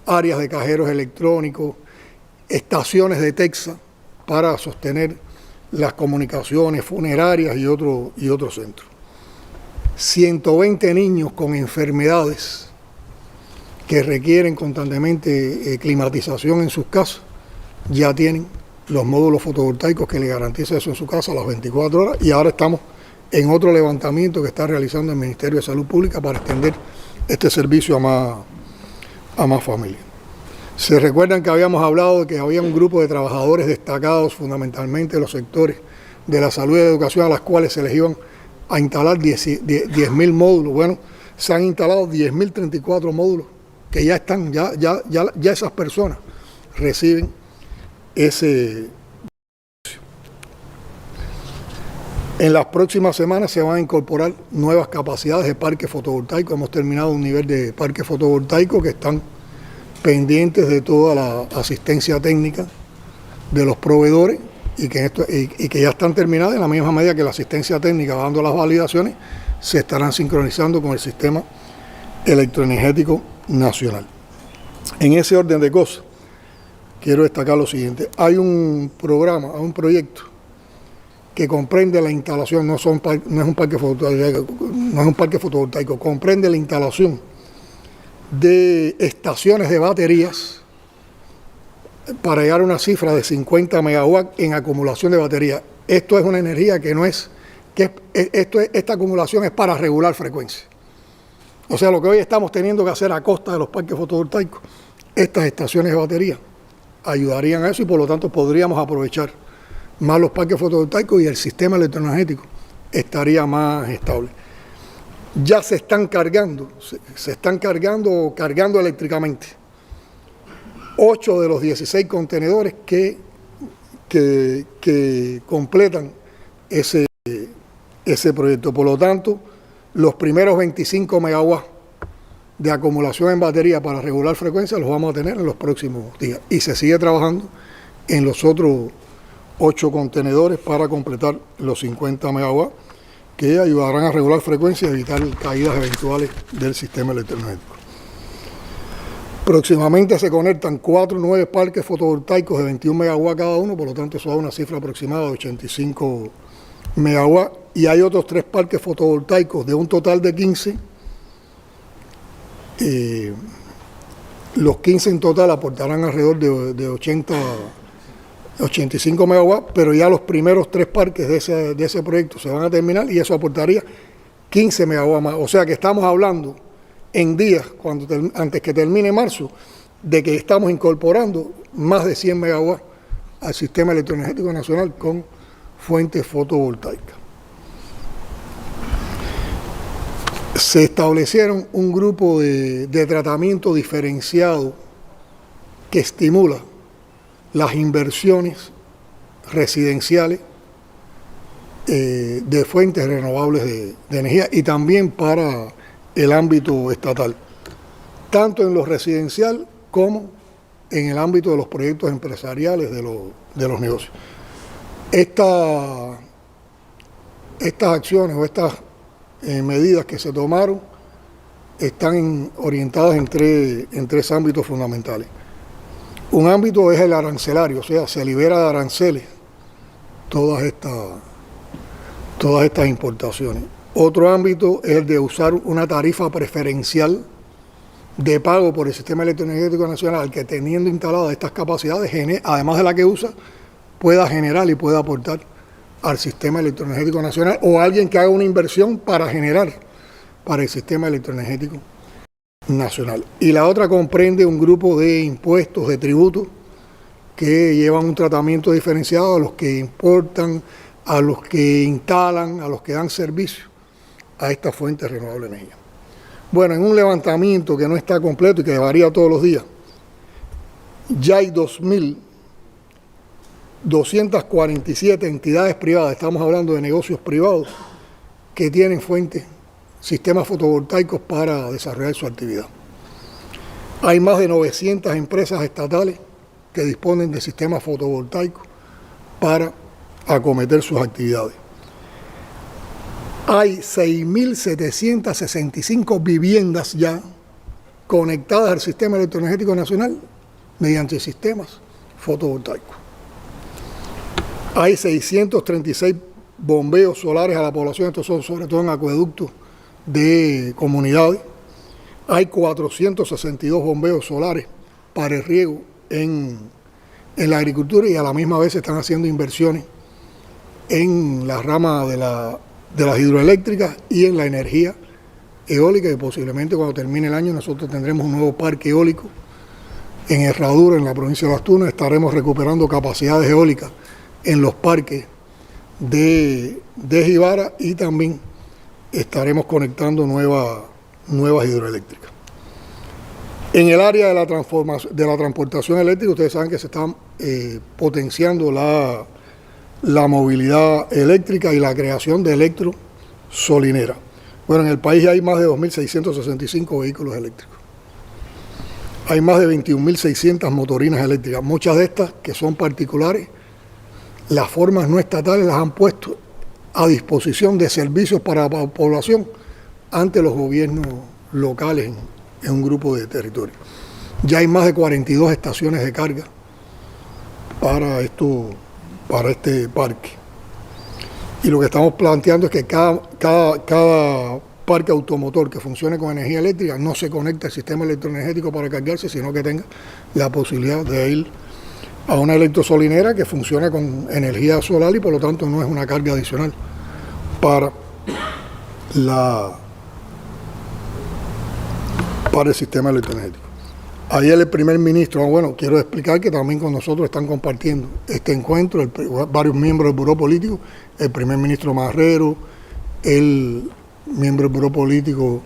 áreas de cajeros electrónicos, estaciones de Texas para sostener las comunicaciones funerarias y otros centros. 120 niños con enfermedades que requieren constantemente climatización en sus casas ya tienen los módulos fotovoltaicos que le garantizan eso en su casa a las 24 horas y ahora estamos en otro levantamiento que está realizando el Ministerio de Salud Pública para extender este servicio a más familias. Se recuerdan que habíamos hablado de que había un grupo de trabajadores destacados fundamentalmente de los sectores de la salud y de la educación a las cuales se les iban a instalar 10.000 módulos. Bueno, se han instalado 10.034 módulos que ya están, ya esas personas reciben ese servicio. En las próximas semanas se van a incorporar nuevas capacidades de parque fotovoltaico. Hemos terminado un nivel de parque fotovoltaico que están pendientes de toda la asistencia técnica de los proveedores y que ya están terminadas. En la misma medida que la asistencia técnica va dando las validaciones, se estarán sincronizando con el sistema electroenergético nacional. En ese orden de cosas, quiero destacar lo siguiente. Hay un programa, hay un proyecto que comprende la instalación, no es un parque fotovoltaico, comprende la instalación de estaciones de baterías para llegar a una cifra de 50 megawatts en acumulación de baterías. Esto es una energía que no es, esta acumulación es para regular frecuencia. O sea, lo que hoy estamos teniendo que hacer a costa de los parques fotovoltaicos, estas estaciones de batería ayudarían a eso y por lo tanto podríamos aprovechar más los parques fotovoltaicos y el sistema electroenergético estaría más estable. Ya se están cargando eléctricamente 8 de los 16 contenedores que completan ese proyecto. Por lo tanto, los primeros 25 megawatts de acumulación en batería para regular frecuencia los vamos a tener en los próximos días. Y se sigue trabajando en los otros 8 contenedores para completar los 50 megawatts que ayudarán a regular frecuencia y evitar caídas eventuales del sistema electroenergético. Próximamente se conectan 4 nuevos parques fotovoltaicos de 21 megawatts cada uno, por lo tanto eso da una cifra aproximada de 85 megawatts, y hay otros 3 parques fotovoltaicos de un total de 15. Los 15 en total aportarán alrededor de 85 megawatts, pero ya los primeros 3 parques de ese proyecto se van a terminar y eso aportaría 15 megawatts más. O sea que estamos hablando en días, antes que termine marzo, de que estamos incorporando más de 100 megawatts al sistema electroenergético nacional con fuentes fotovoltaicas. Se establecieron un grupo de tratamiento diferenciado que estimula las inversiones residenciales de fuentes renovables de energía y también para el ámbito estatal, tanto en lo residencial como en el ámbito de los proyectos empresariales de los negocios. Estas acciones o estas medidas que se tomaron están orientadas en 3 ámbitos fundamentales. Un ámbito es el arancelario, o sea, se libera de aranceles todas estas importaciones. Otro ámbito es el de usar una tarifa preferencial de pago por el sistema electroenergético nacional que, teniendo instaladas estas capacidades, además de la que usa, pueda generar y pueda aportar al sistema electroenergético nacional, o alguien que haga una inversión para generar para el sistema electroenergético nacional. Y la otra comprende un grupo de impuestos, de tributos, que llevan un tratamiento diferenciado a los que importan, a los que instalan, a los que dan servicio a estas fuentes renovables de energía. Bueno, en un levantamiento que no está completo y que varía todos los días, ya hay 2.247 entidades privadas, estamos hablando de negocios privados, que tienen fuentes, sistemas fotovoltaicos para desarrollar su actividad. Hay más de 900 empresas estatales que disponen de sistemas fotovoltaicos para acometer sus actividades. Hay 6.765 viviendas ya conectadas al sistema electroenergético nacional mediante sistemas fotovoltaicos. Hay 636 bombeos solares a la población, estos son sobre todo en acueductos de comunidades. Hay 462 bombeos solares para el riego en la agricultura y a la misma vez se están haciendo inversiones en la rama de las hidroeléctricas y en la energía eólica, y posiblemente cuando termine el año nosotros tendremos un nuevo parque eólico en Herradura, en la provincia de Las Tunas. Estaremos recuperando capacidades eólicas en los parques de Jibara y también estaremos conectando nuevas hidroeléctricas. En el área de la transportación eléctrica, ustedes saben que se están potenciando la movilidad eléctrica y la creación de electrosolineras. Bueno, en el país hay más de 2.665 vehículos eléctricos. Hay más de 21.600 motorinas eléctricas, muchas de estas que son particulares. Las formas no estatales las han puesto a disposición de servicios para la población ante los gobiernos locales en un grupo de territorios. Ya hay más de 42 estaciones de carga para este parque. Y lo que estamos planteando es que cada parque automotor que funcione con energía eléctrica no se conecta al sistema electroenergético para cargarse, sino que tenga la posibilidad de ir a una electrosolinera que funciona con energía solar y por lo tanto no es una carga adicional para el sistema electroenergético. Ayer el primer ministro, quiero explicar que también con nosotros están compartiendo este encuentro varios miembros del Buró Político, el primer ministro Marrero, el miembro del Buró Político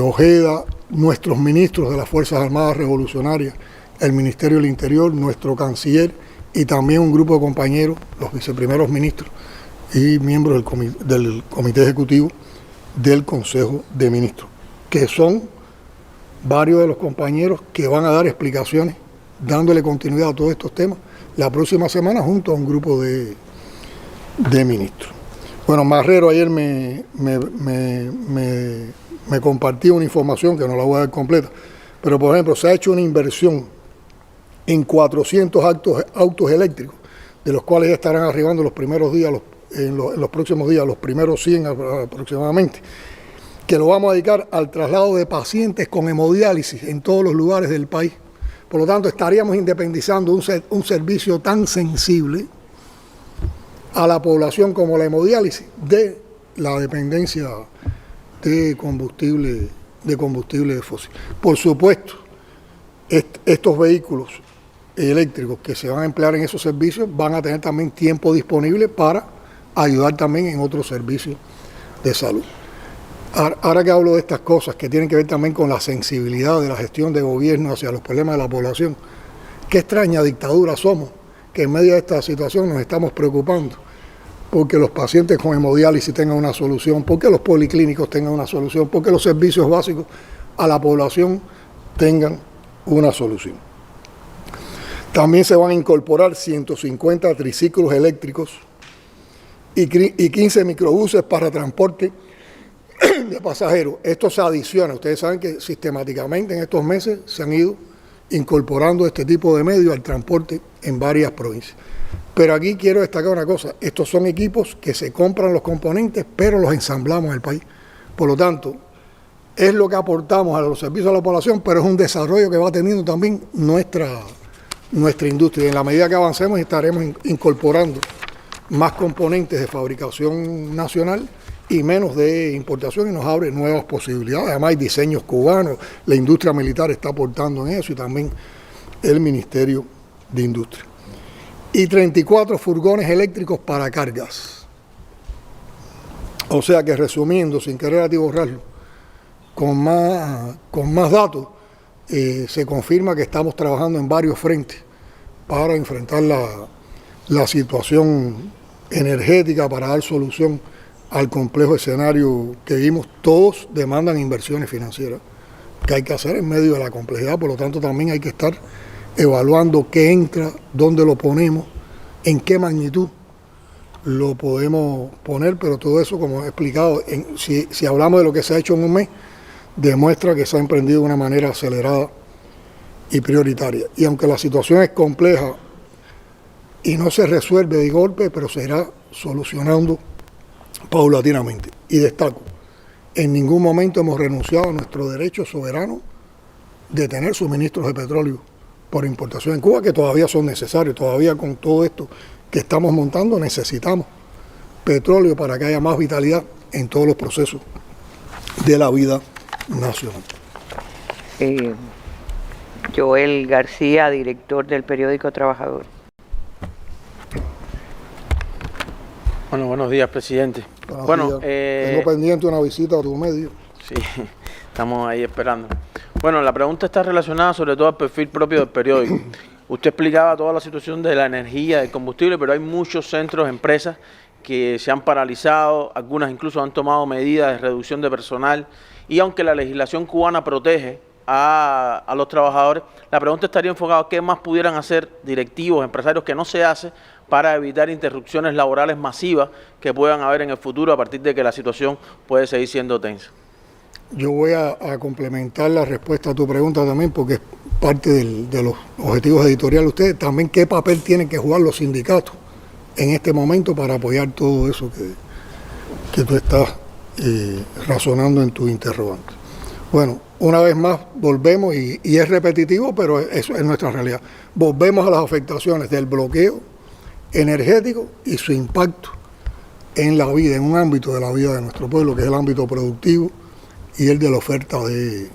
Ojeda, nuestros ministros de las Fuerzas Armadas Revolucionarias, el Ministerio del Interior, nuestro canciller y también un grupo de compañeros, los viceprimeros ministros y miembros del Comité Ejecutivo del Consejo de Ministros, que son varios de los compañeros que van a dar explicaciones, dándole continuidad a todos estos temas, la próxima semana junto a un grupo de ministros. Bueno, Marrero ayer me compartió una información que no la voy a dar completa, pero por ejemplo se ha hecho una inversión en 400 autos eléctricos, de los cuales ya estarán arribando los primeros días, en los próximos días, los primeros 100 aproximadamente, que lo vamos a dedicar al traslado de pacientes con hemodiálisis en todos los lugares del país. Por lo tanto, estaríamos independizando un servicio tan sensible a la población como la hemodiálisis de la dependencia de combustible fósil. Por supuesto, estos vehículos eléctricos que se van a emplear en esos servicios van a tener también tiempo disponible para ayudar también en otros servicios de salud. Ahora que hablo de estas cosas que tienen que ver también con la sensibilidad de la gestión de gobierno hacia los problemas de la población, qué extraña dictadura somos, que en medio de esta situación nos estamos preocupando porque los pacientes con hemodiálisis tengan una solución, porque los policlínicos tengan una solución, porque los servicios básicos a la población tengan una solución. También se van a incorporar 150 triciclos eléctricos y 15 microbuses para transporte de pasajeros. Esto se adiciona. Ustedes saben que sistemáticamente en estos meses se han ido incorporando este tipo de medios al transporte en varias provincias. Pero aquí quiero destacar una cosa. Estos son equipos que se compran los componentes, pero los ensamblamos en el país. Por lo tanto, es lo que aportamos a los servicios a la población, pero es un desarrollo que va teniendo también nuestra industria. Y en la medida que avancemos estaremos incorporando más componentes de fabricación nacional y menos de importación, y nos abre nuevas posibilidades. Además hay diseños cubanos, la industria militar está aportando en eso y también el Ministerio de Industria. Y 34 furgones eléctricos para cargas. O sea que resumiendo, sin querer atiborrarlo, con más datos, se confirma que estamos trabajando en varios frentes para enfrentar la situación energética, para dar solución al complejo escenario que vimos. Todos demandan inversiones financieras que hay que hacer en medio de la complejidad, por lo tanto también hay que estar evaluando qué entra, dónde lo ponemos, en qué magnitud lo podemos poner, pero todo eso, como he explicado, si hablamos de lo que se ha hecho en un mes, demuestra que se ha emprendido de una manera acelerada y prioritaria. Y aunque la situación es compleja y no se resuelve de golpe, pero se irá solucionando paulatinamente. Y destaco, en ningún momento hemos renunciado a nuestro derecho soberano de tener suministros de petróleo por importación en Cuba, que todavía son necesarios. Todavía con todo esto que estamos montando necesitamos petróleo para que haya más vitalidad en todos los procesos de la vida nacional. Joel García, director del periódico Trabajador. Bueno, buenos días, presidente. Buenos días. Tengo pendiente una visita a tu medio. Sí, estamos ahí esperando. Bueno, la pregunta está relacionada sobre todo al perfil propio del periódico. Usted explicaba toda la situación de la energía, del combustible, pero hay muchos centros, empresas que se han paralizado, algunas incluso han tomado medidas de reducción de personal, y aunque la legislación cubana protege a los trabajadores, la pregunta estaría enfocada a qué más pudieran hacer directivos, empresarios, que no se hace para evitar interrupciones laborales masivas que puedan haber en el futuro a partir de que la situación puede seguir siendo tensa. Yo voy a complementar la respuesta a tu pregunta también, porque es parte de los objetivos editoriales de ustedes. También qué papel tienen que jugar los sindicatos en este momento para apoyar todo eso que tú estás razonando en tu interrogante. Bueno, una vez más volvemos, y es repetitivo, pero eso es nuestra realidad. Volvemos a las afectaciones del bloqueo energético y su impacto en la vida, en un ámbito de la vida de nuestro pueblo, que es el ámbito productivo y el de la oferta de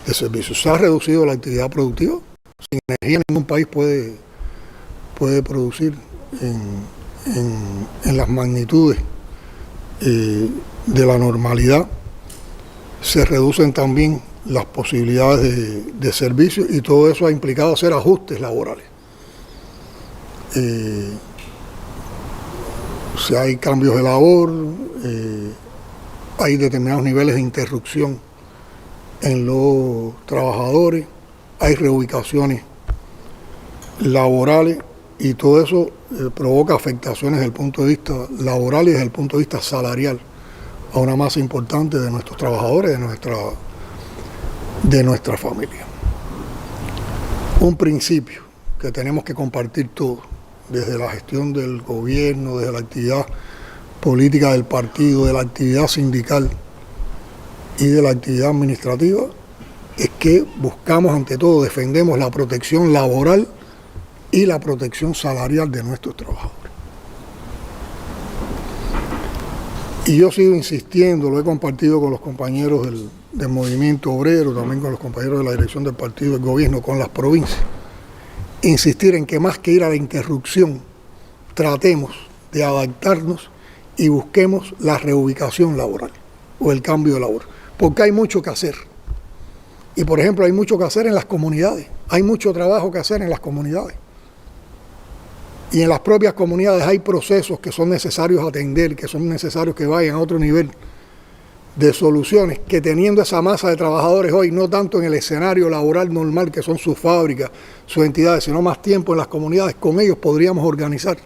servicios. Se ha reducido la actividad productiva. Sin energía ningún país puede producir en las magnitudes de la normalidad. Se reducen también las posibilidades de servicios, y todo eso ha implicado hacer ajustes laborales. Si hay cambios de labor, hay determinados niveles de interrupción en los trabajadores, hay reubicaciones laborales, y todo eso provoca afectaciones desde el punto de vista laboral y desde el punto de vista salarial a una masa importante de nuestros trabajadores, de nuestra familia. Un principio que tenemos que compartir todos, desde la gestión del gobierno, desde la actividad política del partido, de la actividad sindical y de la actividad administrativa, es que buscamos, ante todo, defendemos la protección laboral y la protección salarial de nuestros trabajadores. Y yo sigo insistiendo, lo he compartido con los compañeros del movimiento obrero, también con los compañeros de la dirección del partido del gobierno, con las provincias, insistir en que más que ir a la interrupción, tratemos de adaptarnos y busquemos la reubicación laboral o el cambio de labor, porque hay mucho que hacer. Y por ejemplo, hay mucho que hacer en las comunidades, hay mucho trabajo que hacer en las comunidades. Y en las propias comunidades hay procesos que son necesarios atender, que son necesarios que vayan a otro nivel de soluciones, que teniendo esa masa de trabajadores hoy, no tanto en el escenario laboral normal que son sus fábricas, sus entidades, sino más tiempo en las comunidades, con ellos podríamos organizar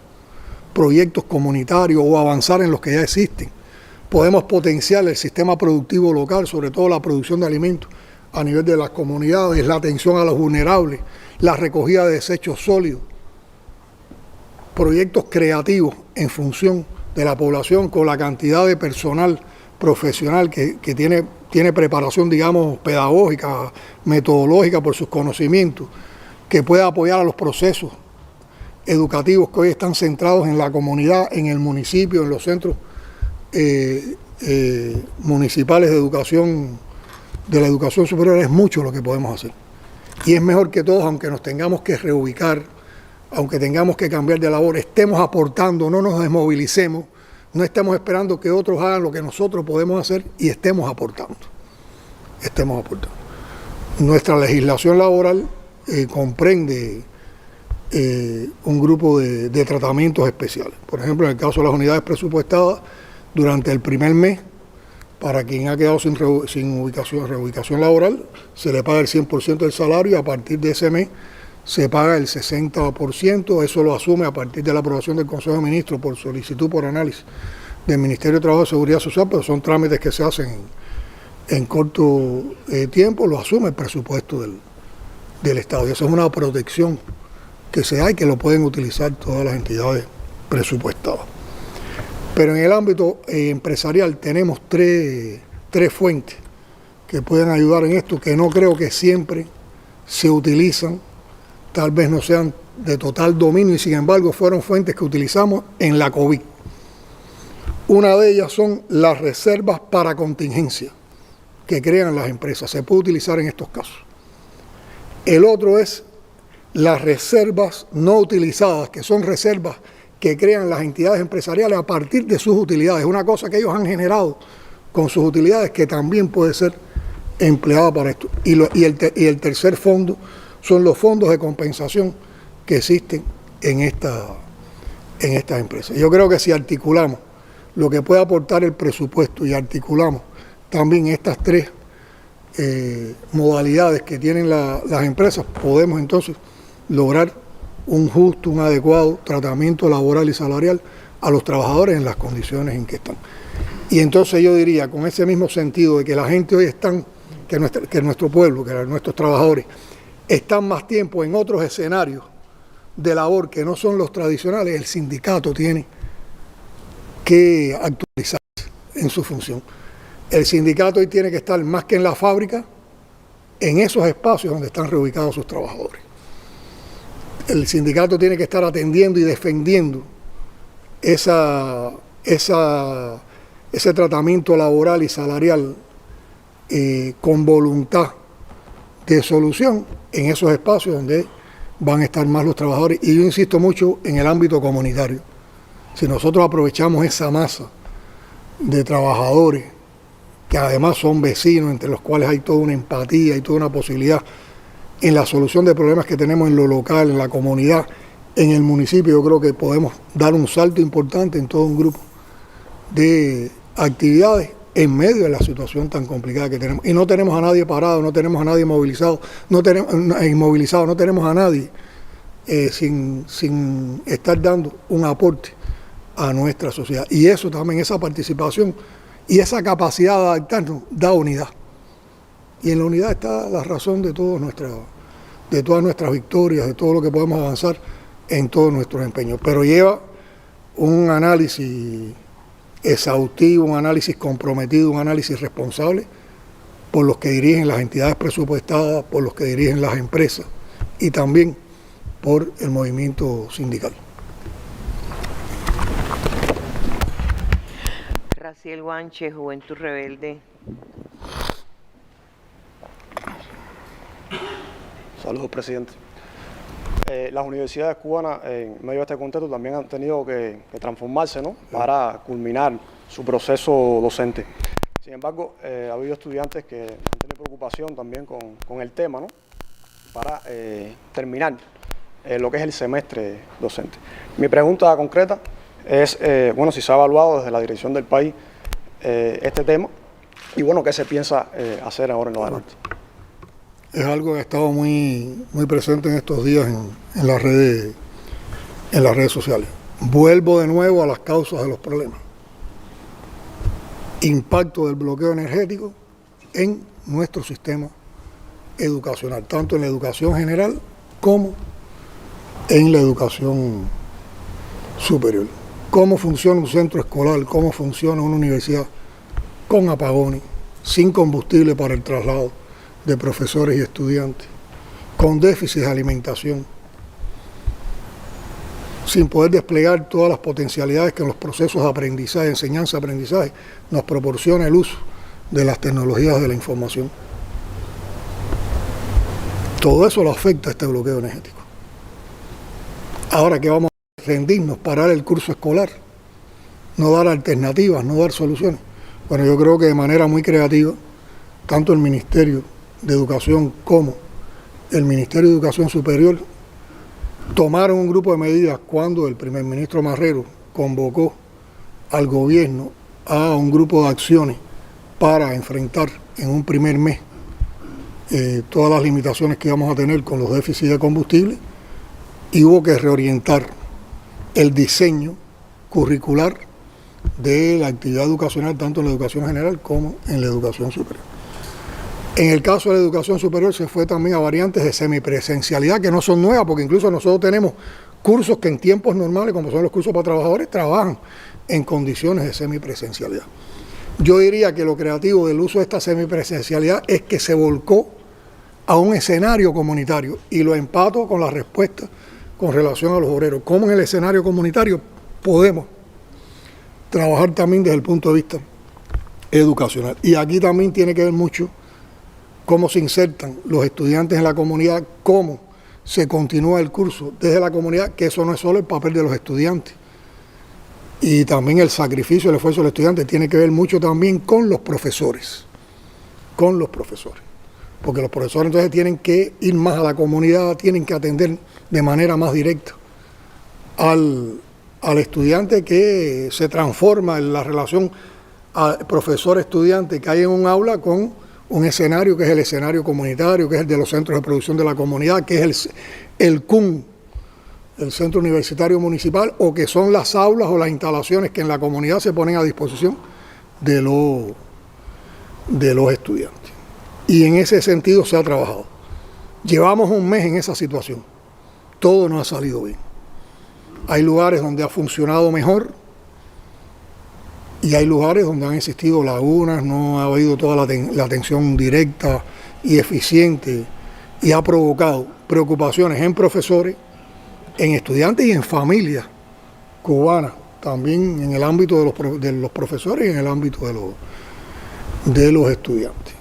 proyectos comunitarios o avanzar en los que ya existen. Podemos potenciar el sistema productivo local, sobre todo la producción de alimentos a nivel de las comunidades, la atención a los vulnerables, la recogida de desechos sólidos, proyectos creativos en función de la población con la cantidad de personal profesional que tiene preparación, digamos, pedagógica, metodológica por sus conocimientos, que pueda apoyar a los procesos educativos que hoy están centrados en la comunidad, en el municipio, en los centros municipales de la educación superior. Es mucho lo que podemos hacer. Y es mejor que todos, aunque nos tengamos que reubicar, aunque tengamos que cambiar de labor, estemos aportando, no nos desmovilicemos, no estemos esperando que otros hagan lo que nosotros podemos hacer, y estemos aportando. Nuestra legislación laboral comprende un grupo de tratamientos especiales. Por ejemplo, en el caso de las unidades presupuestadas, durante el primer mes, para quien ha quedado sin reubicación laboral, se le paga el 100% del salario, y a partir de ese mes se paga el 60%, eso lo asume a partir de la aprobación del Consejo de Ministros por solicitud, por análisis del Ministerio de Trabajo y Seguridad Social, pero son trámites que se hacen en corto tiempo, lo asume el presupuesto del Estado. Y eso es una protección que se da y que lo pueden utilizar todas las entidades presupuestadas. Pero en el ámbito empresarial tenemos tres fuentes que pueden ayudar en esto, que no creo que siempre se utilizan, tal vez no sean de total dominio, y sin embargo fueron fuentes que utilizamos en la COVID. Una de ellas son las reservas para contingencia que crean las empresas, se puede utilizar en estos casos. El otro es las reservas no utilizadas, que son reservas que crean las entidades empresariales a partir de sus utilidades, una cosa que ellos han generado con sus utilidades que también puede ser empleada para esto. Y el tercer fondo son los fondos de compensación que existen en estas empresas. Yo creo que si articulamos lo que puede aportar el presupuesto y articulamos también estas tres modalidades que tienen las empresas, podemos entonces lograr un justo, un adecuado tratamiento laboral y salarial a los trabajadores en las condiciones en que están. Y entonces yo diría, con ese mismo sentido de que la gente hoy están, que nuestro pueblo, que nuestros trabajadores, están más tiempo en otros escenarios de labor que no son los tradicionales, el sindicato tiene que actualizarse en su función. El sindicato hoy tiene que estar más que en la fábrica, en esos espacios donde están reubicados sus trabajadores. El sindicato tiene que estar atendiendo y defendiendo ese tratamiento laboral y salarial con voluntad de solución en esos espacios donde van a estar más los trabajadores. Y yo insisto mucho en el ámbito comunitario. Si nosotros aprovechamos esa masa de trabajadores, que además son vecinos, entre los cuales hay toda una empatía y toda una posibilidad en la solución de problemas que tenemos en lo local, en la comunidad, en el municipio, yo creo que podemos dar un salto importante en todo un grupo de actividades en medio de la situación tan complicada que tenemos. Y no tenemos a nadie parado, no tenemos a nadie movilizado, no tenemos a nadie sin estar dando un aporte a nuestra sociedad. Y eso también, esa participación y esa capacidad de adaptarnos, da unidad. Y en la unidad está la razón de todas nuestras victorias, de todo lo que podemos avanzar en todos nuestros empeños. Pero lleva un análisis exhaustivo, un análisis comprometido, un análisis responsable por los que dirigen las entidades presupuestadas, por los que dirigen las empresas y también por el movimiento sindical. Raciel Guanche, Juventud Rebelde. Saludos, presidente. Las universidades cubanas, en medio de este contexto, también han tenido que transformarse, ¿no?, para culminar su proceso docente. Sin embargo, ha habido estudiantes que han tenido preocupación también con el tema, ¿no?, para terminar lo que es el semestre docente. Mi pregunta concreta es, bueno, si se ha evaluado desde la dirección del país este tema y, bueno, qué se piensa hacer ahora en lo adelante. Es algo que ha estado muy presente en estos días en las redes sociales. Vuelvo de nuevo a las causas de los problemas. Impacto del bloqueo energético en nuestro sistema educacional, tanto en la educación general como en la educación superior. Cómo funciona un centro escolar, cómo funciona una universidad con apagones, sin combustible para el traslado de profesores y estudiantes, con déficit de alimentación, sin poder desplegar todas las potencialidades que en los procesos de aprendizaje, enseñanza-aprendizaje, nos proporciona el uso de las tecnologías de la información. Todo eso lo afecta a este bloqueo energético. Ahora que vamos a rendirnos, parar el curso escolar, no dar alternativas, no dar soluciones. Bueno, yo creo que de manera muy creativa, tanto el Ministerio de Educación como el Ministerio de Educación Superior tomaron un grupo de medidas cuando el primer ministro Marrero convocó al gobierno a un grupo de acciones para enfrentar en un primer mes todas las limitaciones que íbamos a tener con los déficits de combustible, y hubo que reorientar el diseño curricular de la actividad educacional, tanto en la educación general como en la educación superior. En el caso de la educación superior se fue también a variantes de semipresencialidad que no son nuevas, porque incluso nosotros tenemos cursos que en tiempos normales, como son los cursos para trabajadores, trabajan en condiciones de semipresencialidad. Yo diría que lo creativo del uso de esta semipresencialidad es que se volcó a un escenario comunitario, y lo empato con la respuesta con relación a los obreros. ¿Cómo en el escenario comunitario podemos trabajar también desde el punto de vista educacional? Y aquí también tiene que ver mucho cómo se insertan los estudiantes en la comunidad, cómo se continúa el curso desde la comunidad, que eso no es solo el papel de los estudiantes. Y también el sacrificio, el esfuerzo del estudiante tiene que ver mucho también con los profesores. porque los profesores entonces tienen que ir más a la comunidad, tienen que atender de manera más directa al estudiante, que se transforma en la relación profesor-estudiante que hay en un aula con un escenario que es el escenario comunitario, que es el de los centros de producción de la comunidad, que es el CUN, el Centro Universitario Municipal, o que son las aulas o las instalaciones que en la comunidad se ponen a disposición de los estudiantes. Y en ese sentido se ha trabajado. Llevamos un mes en esa situación. Todo no ha salido bien. Hay lugares donde ha funcionado mejor y hay lugares donde han existido lagunas, no ha habido toda la atención directa y eficiente, y ha provocado preocupaciones en profesores, en estudiantes y en familias cubanas, también en el ámbito de los profesores y en el ámbito de los estudiantes.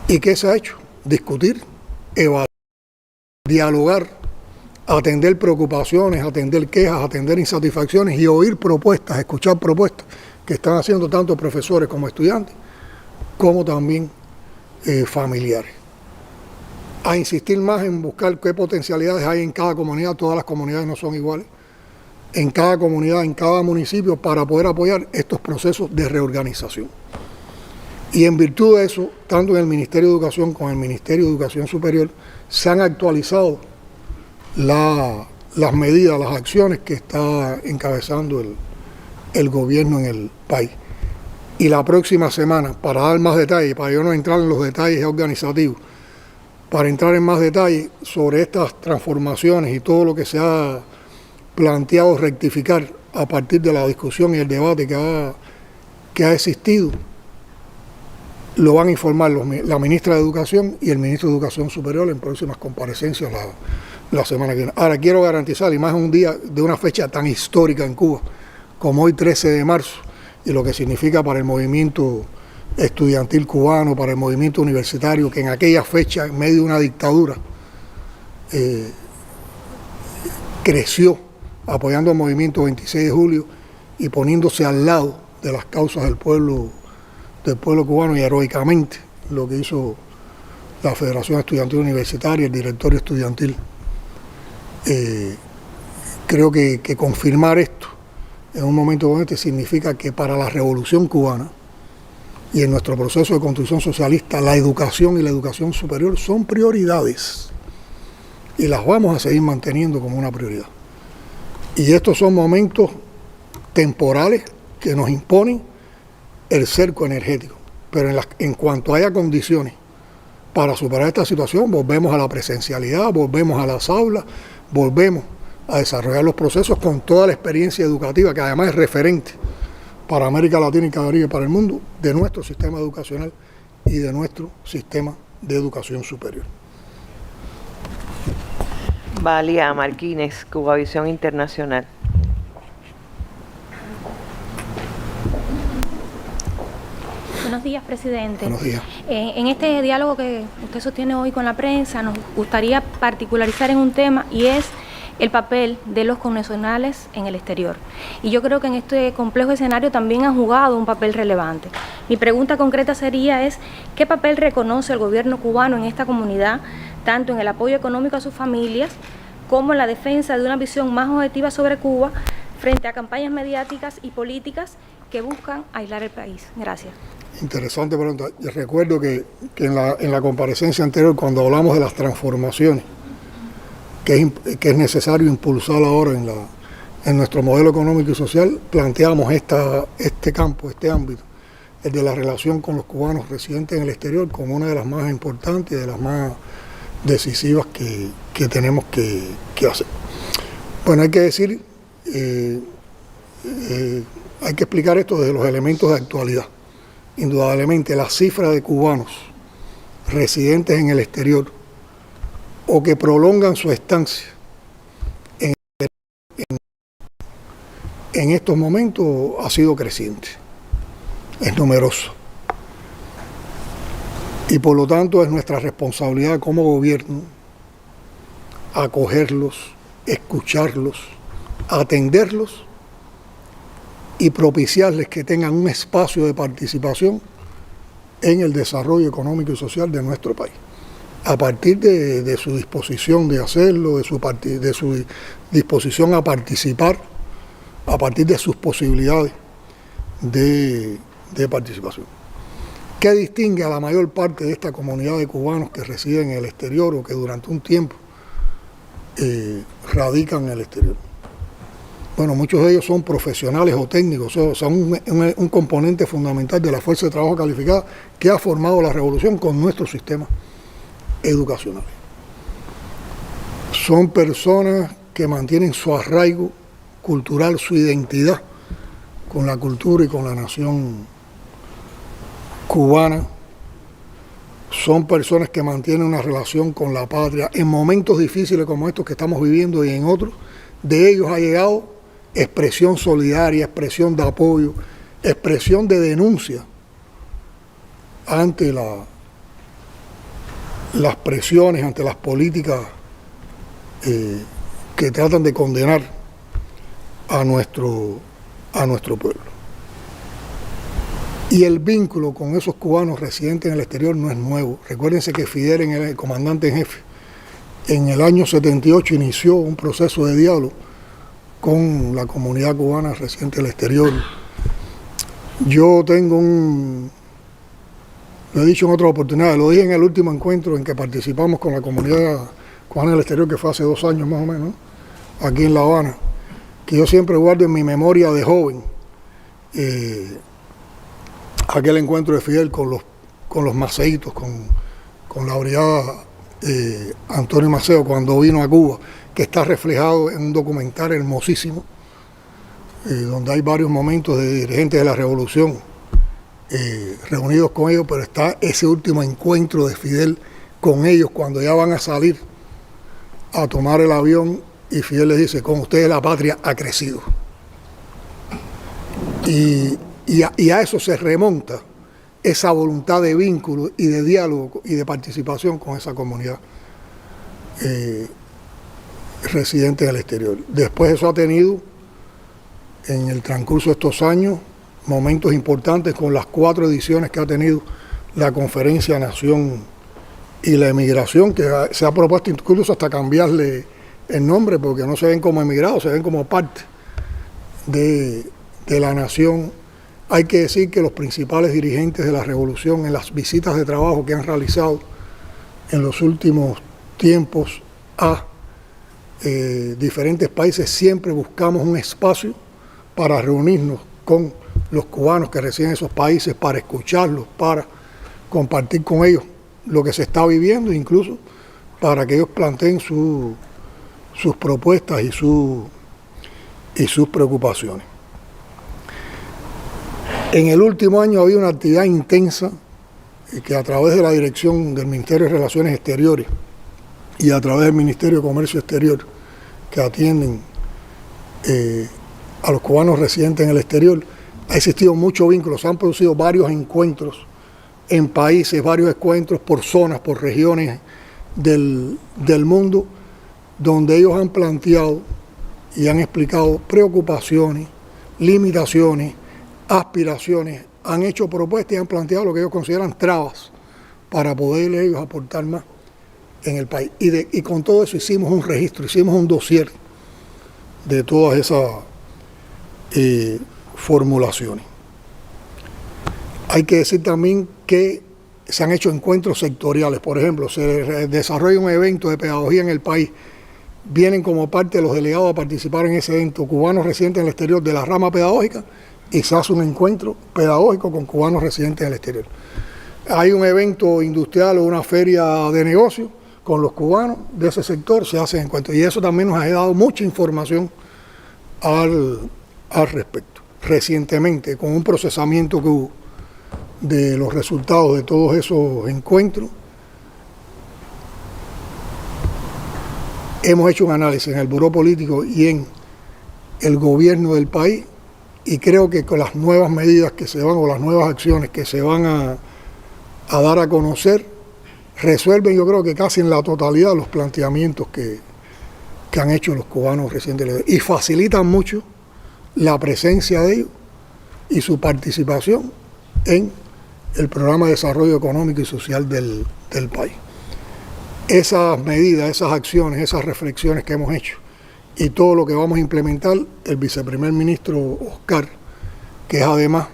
¿Y qué se ha hecho? Discutir, evaluar, dialogar, atender preocupaciones, atender quejas, atender insatisfacciones y oír propuestas, escuchar propuestas que están haciendo tanto profesores como estudiantes, como también familiares. A insistir más en buscar qué potencialidades hay en cada comunidad. Todas las comunidades no son iguales. En cada comunidad, en cada municipio, para poder apoyar estos procesos de reorganización. Y en virtud de eso, tanto en el Ministerio de Educación como en el Ministerio de Educación Superior, se han actualizado las medidas, las acciones que está encabezando el gobierno en el país. Y la próxima semana, para dar más detalles, para yo no entrar en los detalles organizativos, para entrar en más detalle sobre estas transformaciones y todo lo que se ha planteado rectificar a partir de la discusión y el debate que ha existido, lo van a informar la ministra de Educación y el ministro de Educación Superior en próximas comparecencias la semana que viene. Ahora quiero garantizar, y más en un día de una fecha tan histórica en Cuba, como hoy 13 de marzo, y lo que significa para el movimiento estudiantil cubano, para el movimiento universitario, que en aquella fecha, en medio de una dictadura, creció apoyando el movimiento 26 de julio y poniéndose al lado de las causas del pueblo cubano, y heroicamente lo que hizo la Federación Estudiantil Universitaria, el directorio estudiantil. Creo que confirmar esto en un momento como este significa que para la revolución cubana y en nuestro proceso de construcción socialista, la educación y la educación superior son prioridades y las vamos a seguir manteniendo como una prioridad. Y estos son momentos temporales que nos imponen el cerco energético, pero en cuanto haya condiciones para superar esta situación, volvemos a la presencialidad, volvemos a las aulas, volvemos a desarrollar los procesos con toda la experiencia educativa, que además es referente para América Latina y Caribe, para el mundo, de nuestro sistema educacional y de nuestro sistema de educación superior. Valia Martínez, Cubavisión Internacional. Buenos días, presidente. Buenos días. En este diálogo que usted sostiene hoy con la prensa, nos gustaría particularizar en un tema, y es el papel de los connacionales en el exterior. Y yo creo que en este complejo escenario también han jugado un papel relevante. Mi pregunta concreta sería ¿qué papel reconoce el gobierno cubano en esta comunidad, tanto en el apoyo económico a sus familias, como en la defensa de una visión más objetiva sobre Cuba, frente a campañas mediáticas y políticas que buscan aislar el país? Gracias. Interesante pregunta. Yo recuerdo que en la comparecencia anterior, cuando hablamos de las transformaciones que es necesario impulsar ahora en nuestro modelo económico y social, planteamos este campo, este ámbito, el de la relación con los cubanos residentes en el exterior, como una de las más importantes y de las más decisivas que tenemos que hacer. Bueno, hay que decir, hay que explicar esto desde los elementos de actualidad. Indudablemente la cifra de cubanos residentes en el exterior o que prolongan su estancia en estos momentos ha sido creciente, es numeroso. Y por lo tanto es nuestra responsabilidad como gobierno acogerlos, escucharlos, atenderlos y propiciarles que tengan un espacio de participación en el desarrollo económico y social de nuestro país. a partir de su disposición de hacerlo, de su disposición a participar, a partir de sus posibilidades de participación. ¿Qué distingue a la mayor parte de esta comunidad de cubanos que residen en el exterior o que durante un tiempo radican en el exterior? Bueno, muchos de ellos son profesionales o técnicos, son un componente fundamental de la fuerza de trabajo calificada que ha formado la revolución con nuestro sistema educacional. Son personas que mantienen su arraigo cultural, su identidad con la cultura y con la nación cubana. Son personas que mantienen una relación con la patria en momentos difíciles como estos que estamos viviendo y en otros. De ellos ha llegado expresión solidaria, expresión de apoyo, expresión de denuncia ante las presiones, ante las políticas que tratan de condenar a nuestro pueblo. Y el vínculo con esos cubanos residentes en el exterior no es nuevo. Recuérdense que Fidel, el comandante en jefe, en el año 78 inició un proceso de diálogo con la comunidad cubana residente en el exterior. Yo tengo lo he dicho en otras oportunidades, lo dije en el último encuentro en que participamos con la comunidad cubana del exterior, que fue hace 2 años más o menos, aquí en La Habana, que yo siempre guardo en mi memoria de joven aquel encuentro de Fidel con los maceitos, con la brigada Antonio Maceo cuando vino a Cuba, que está reflejado en un documental hermosísimo, donde hay varios momentos de dirigentes de la revolución reunidos con ellos, pero está ese último encuentro de Fidel con ellos cuando ya van a salir a tomar el avión y Fidel les dice: con ustedes la patria ha crecido. Y a eso se remonta esa voluntad de vínculo y de diálogo y de participación con esa comunidad residente en el exterior. Después eso ha tenido, en el transcurso de estos años, momentos importantes con las 4 ediciones que ha tenido la Conferencia Nación y la Emigración, que se ha propuesto incluso hasta cambiarle el nombre, porque no se ven como emigrados, se ven como parte de la nación. Hay que decir que los principales dirigentes de la revolución, en las visitas de trabajo que han realizado en los últimos tiempos a diferentes países, siempre buscamos un espacio para reunirnos con los cubanos que residen en esos países, para escucharlos, para compartir con ellos lo que se está viviendo, incluso para que ellos planteen sus propuestas y sus preocupaciones. En el último año había una actividad intensa que a través de la dirección del Ministerio de Relaciones Exteriores y a través del Ministerio de Comercio Exterior, que atienden a los cubanos residentes en el exterior, ha existido mucho vínculo. Se han producido varios encuentros en países, varios encuentros por zonas, por regiones del mundo, donde ellos han planteado y han explicado preocupaciones, limitaciones, aspiraciones, han hecho propuestas y han planteado lo que ellos consideran trabas para poder ellos aportar más en el país. Y con todo eso hicimos un registro, hicimos un dossier de todas esas formulaciones. Hay que decir también que se han hecho encuentros sectoriales. Por ejemplo, se desarrolla un evento de pedagogía en el país. Vienen como parte de los delegados a participar en ese evento cubanos residentes en el exterior de la rama pedagógica y se hace un encuentro pedagógico con cubanos residentes en el exterior. Hay un evento industrial o una feria de negocios con los cubanos de ese sector, se hacen encuentros. Y eso también nos ha dado mucha información al respecto. Recientemente, con un procesamiento que hubo de los resultados de todos esos encuentros, hemos hecho un análisis en el Buró Político y en el gobierno del país, y creo que con las nuevas medidas que se van, o las nuevas acciones que se van a dar a conocer, resuelven, yo creo que casi en la totalidad, los planteamientos que han hecho los cubanos residentes y facilitan mucho la presencia de ellos y su participación en el programa de desarrollo económico y social del país. esas medidas, esas acciones, esas reflexiones que hemos hecho y todo lo que vamos a implementar, el viceprimer ministro Oscar, que es además,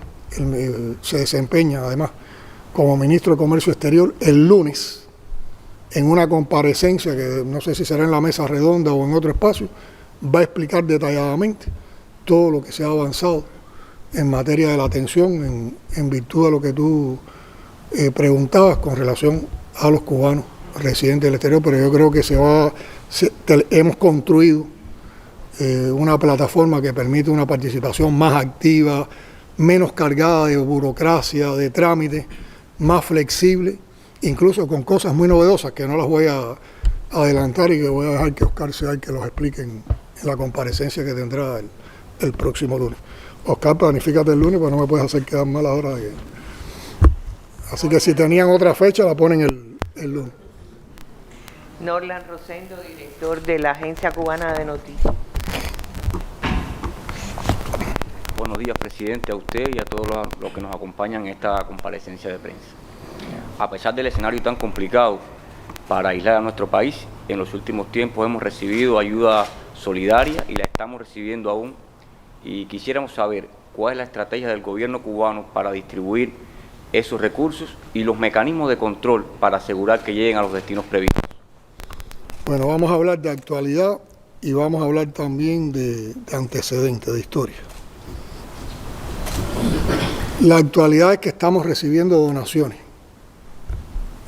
se desempeña además como ministro de Comercio Exterior, el lunes, en una comparecencia que no sé si será en la mesa redonda o en otro espacio, va a explicar detalladamente todo lo que se ha avanzado en materia de la atención, en virtud de lo que tú preguntabas con relación a los cubanos residentes del exterior, pero yo creo que hemos construido una plataforma que permite una participación más activa, menos cargada de burocracia, de trámites, más flexible, incluso con cosas muy novedosas que no las voy a adelantar y que voy a dejar que Oscar sea el que los explique en la comparecencia que tendrá el próximo lunes. Oscar, planifícate el lunes, pues no me puedes hacer quedar mal ahora. Así que si tenían otra fecha, la ponen el lunes. Norlan Rosendo, director de la Agencia Cubana de Noticias. Buenos días, presidente, a usted y a todos los que nos acompañan en esta comparecencia de prensa. A pesar del escenario tan complicado para aislar a nuestro país, en los últimos tiempos hemos recibido ayuda solidaria y la estamos recibiendo aún. Y quisiéramos saber cuál es la estrategia del gobierno cubano para distribuir esos recursos y los mecanismos de control para asegurar que lleguen a los destinos previstos. Bueno, vamos a hablar de actualidad y vamos a hablar también de antecedentes, de historia. La actualidad es que estamos recibiendo donaciones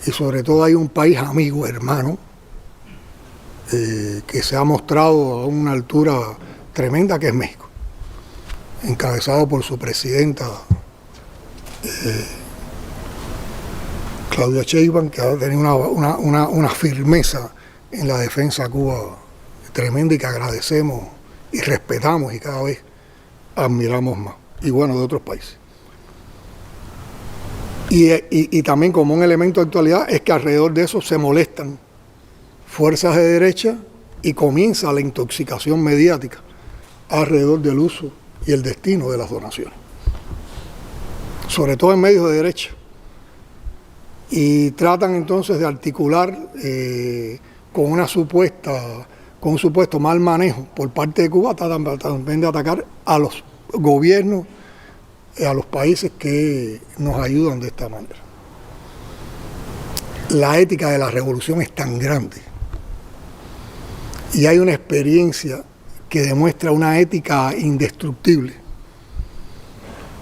y sobre todo hay un país amigo, hermano, que se ha mostrado a una altura tremenda, que es México, encabezado por su presidenta Claudia Sheinbaum, que ha tenido una firmeza en la defensa a Cuba tremenda y que agradecemos y respetamos y cada vez admiramos más, y bueno, de otros países. Y también como un elemento de actualidad es que alrededor de eso se molestan fuerzas de derecha y comienza la intoxicación mediática alrededor del uso y el destino de las donaciones, sobre todo en medios de derecha, y tratan entonces de articular con un supuesto mal manejo por parte de Cuba, también de atacar a los gobiernos, a los países que nos ayudan de esta manera. La ética de la revolución es tan grande y hay una experiencia que demuestra una ética indestructible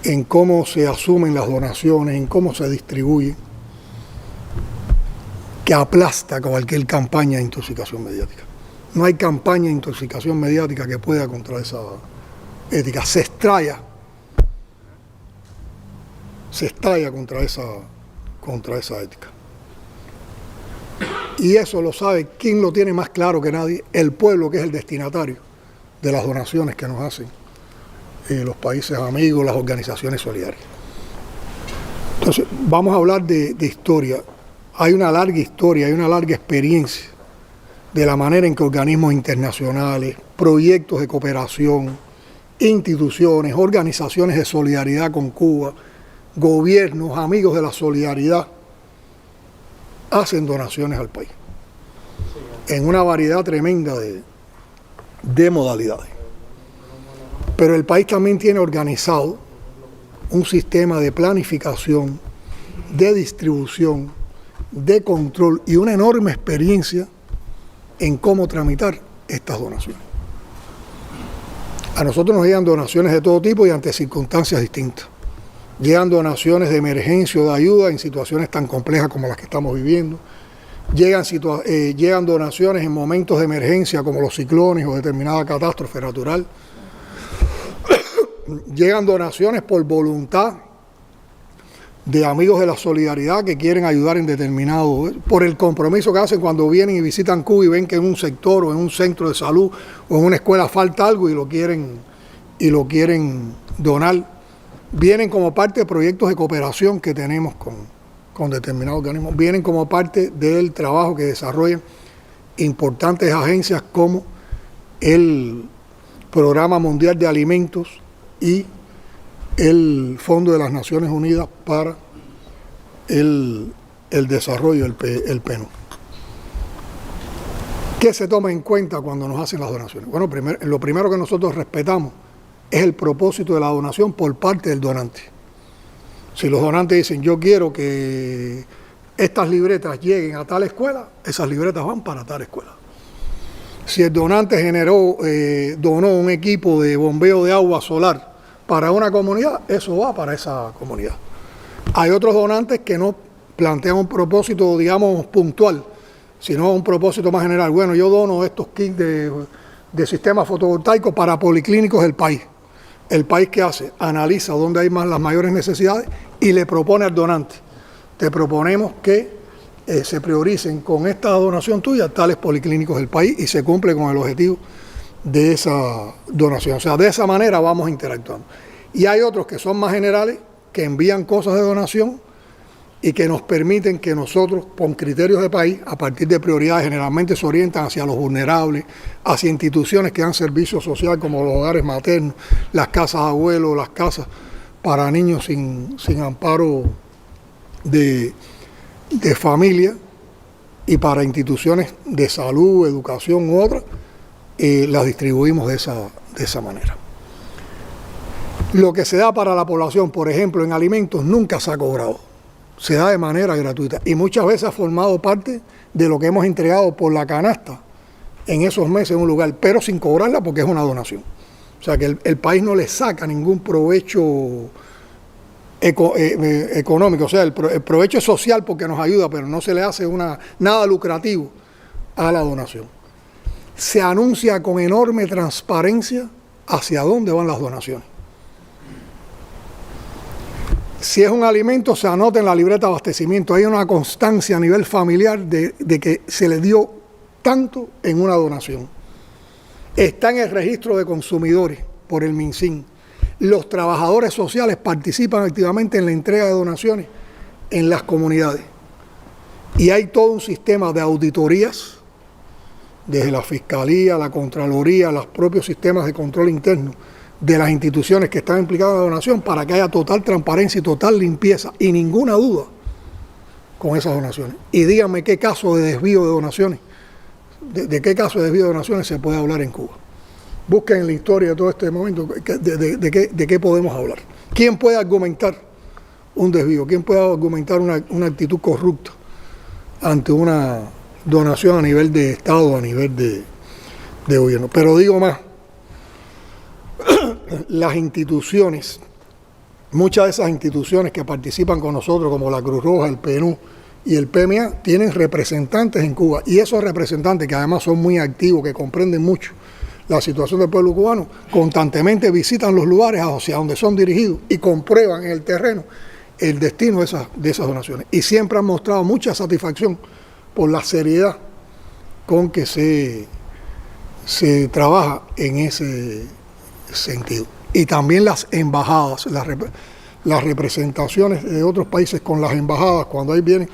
en cómo se asumen las donaciones, en cómo se distribuyen, que aplasta cualquier campaña de intoxicación mediática. No hay campaña de intoxicación mediática que pueda contra esa ética. Se estalla contra esa ética. Y eso lo sabe, ¿quién lo tiene más claro que nadie? El pueblo, que es el destinatario de las donaciones que nos hacen los países amigos, las organizaciones solidarias. Entonces, vamos a hablar de historia. Hay una larga historia, hay una larga experiencia de la manera en que organismos internacionales, proyectos de cooperación, instituciones, organizaciones de solidaridad con Cuba, gobiernos, amigos de la solidaridad, hacen donaciones al país en una variedad tremenda de modalidades. Pero el país también tiene organizado un sistema de planificación, de distribución, de control y una enorme experiencia en cómo tramitar estas donaciones. A nosotros nos llegan donaciones de todo tipo y ante circunstancias distintas. Llegan donaciones de emergencia o de ayuda en situaciones tan complejas como las que estamos viviendo. Llegan donaciones en momentos de emergencia como los ciclones o determinada catástrofe natural. Llegan donaciones por voluntad de amigos de la solidaridad que quieren ayudar en determinado, por el compromiso que hacen cuando vienen y visitan Cuba y ven que en un sector o en un centro de salud o en una escuela falta algo y lo quieren donar. Vienen como parte de proyectos de cooperación que tenemos con determinados organismos, vienen como parte del trabajo que desarrollan importantes agencias como el Programa Mundial de Alimentos y el Fondo de las Naciones Unidas para el Desarrollo, el PNUD. ¿Qué se toma en cuenta cuando nos hacen las donaciones? Bueno, lo primero que nosotros respetamos es el propósito de la donación por parte del donante. Si los donantes dicen, yo quiero que estas libretas lleguen a tal escuela, esas libretas van para tal escuela. Si el donante donó un equipo de bombeo de agua solar para una comunidad, eso va para esa comunidad. Hay otros donantes que no plantean un propósito, digamos, puntual, sino un propósito más general. Bueno, yo dono estos kits de sistemas fotovoltaicos para policlínicos del país. El país, ¿qué hace? Analiza dónde hay las mayores necesidades y le propone al donante. Te proponemos que se prioricen con esta donación tuya tales policlínicos del país y se cumple con el objetivo de esa donación. O sea, de esa manera vamos interactuando. Y hay otros que son más generales, que envían cosas de donación y que nos permiten que nosotros, con criterios de país, a partir de prioridades, generalmente se orientan hacia los vulnerables, hacia instituciones que dan servicio social como los hogares maternos, las casas de abuelos, las casas para niños sin amparo de familia, y para instituciones de salud, educación u otras, las distribuimos de esa manera. Lo que se da para la población, por ejemplo, en alimentos, nunca se ha cobrado. Se da de manera gratuita y muchas veces ha formado parte de lo que hemos entregado por la canasta en esos meses en un lugar, pero sin cobrarla porque es una donación. O sea que el país no le saca ningún provecho económico, o sea, el provecho es social porque nos ayuda, pero no se le hace nada lucrativo a la donación. Se anuncia con enorme transparencia hacia dónde van las donaciones. Si es un alimento, se anota en la libreta de abastecimiento. Hay una constancia a nivel familiar de que se le dio tanto en una donación. Está en el registro de consumidores por el MinSIN. Los trabajadores sociales participan activamente en la entrega de donaciones en las comunidades. Y hay todo un sistema de auditorías, desde la Fiscalía, la Contraloría, los propios sistemas de control interno de las instituciones que están implicadas en la donación, para que haya total transparencia y total limpieza y ninguna duda con esas donaciones. Y díganme qué caso de desvío de donaciones, de qué caso de desvío de donaciones se puede hablar en Cuba. Busquen en la historia de todo este momento de qué podemos hablar. ¿Quién puede argumentar un desvío? ¿Quién puede argumentar una actitud corrupta ante una donación a nivel de Estado, a nivel de gobierno? Pero digo más, las instituciones, muchas de esas instituciones que participan con nosotros, como la Cruz Roja, el PNUD y el PMA, tienen representantes en Cuba, y esos representantes, que además son muy activos, que comprenden mucho la situación del pueblo cubano, constantemente visitan los lugares hacia donde son dirigidos y comprueban en el terreno el destino de esas donaciones, y siempre han mostrado mucha satisfacción por la seriedad con que se trabaja en ese sentido. Y también las embajadas, las representaciones de otros países con las embajadas, cuando ahí vienen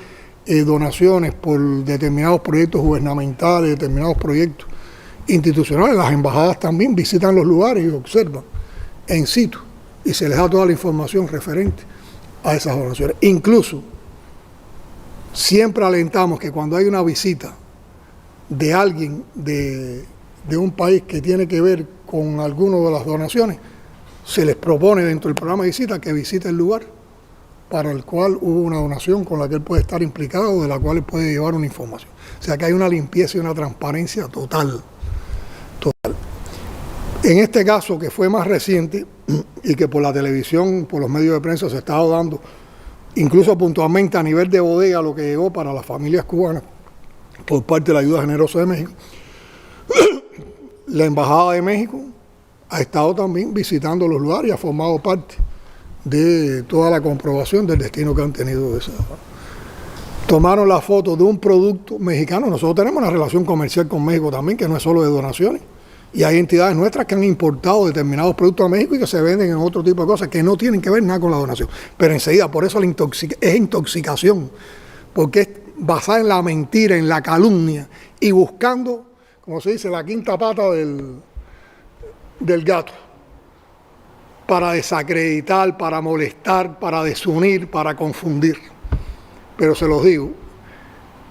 donaciones por determinados proyectos gubernamentales, determinados proyectos institucionales, las embajadas también visitan los lugares y observan en situ y se les da toda la información referente a esas donaciones. Incluso siempre alentamos que cuando hay una visita de alguien de un país que tiene que ver con alguna de las donaciones, se les propone dentro del programa de visita que visite el lugar para el cual hubo una donación con la que él puede estar implicado o de la cual él puede llevar una información. O sea que hay una limpieza y una transparencia total. En este caso, que fue más reciente y que por la televisión, por los medios de prensa se estaba dando, incluso puntualmente a nivel de bodega, lo que llegó para las familias cubanas por parte de la Ayuda Generosa de México, la Embajada de México ha estado también visitando los lugares y ha formado parte de toda la comprobación del destino que han tenido. Tomaron la foto de un producto mexicano. Nosotros tenemos una relación comercial con México también, que no es solo de donaciones. Y hay entidades nuestras que han importado determinados productos a México y que se venden en otro tipo de cosas que no tienen que ver nada con la donación. Pero enseguida, por eso es intoxicación, porque es basada en la mentira, en la calumnia y buscando, como se dice, la quinta pata del gato, para desacreditar, para molestar, para desunir, para confundir. Pero se los digo,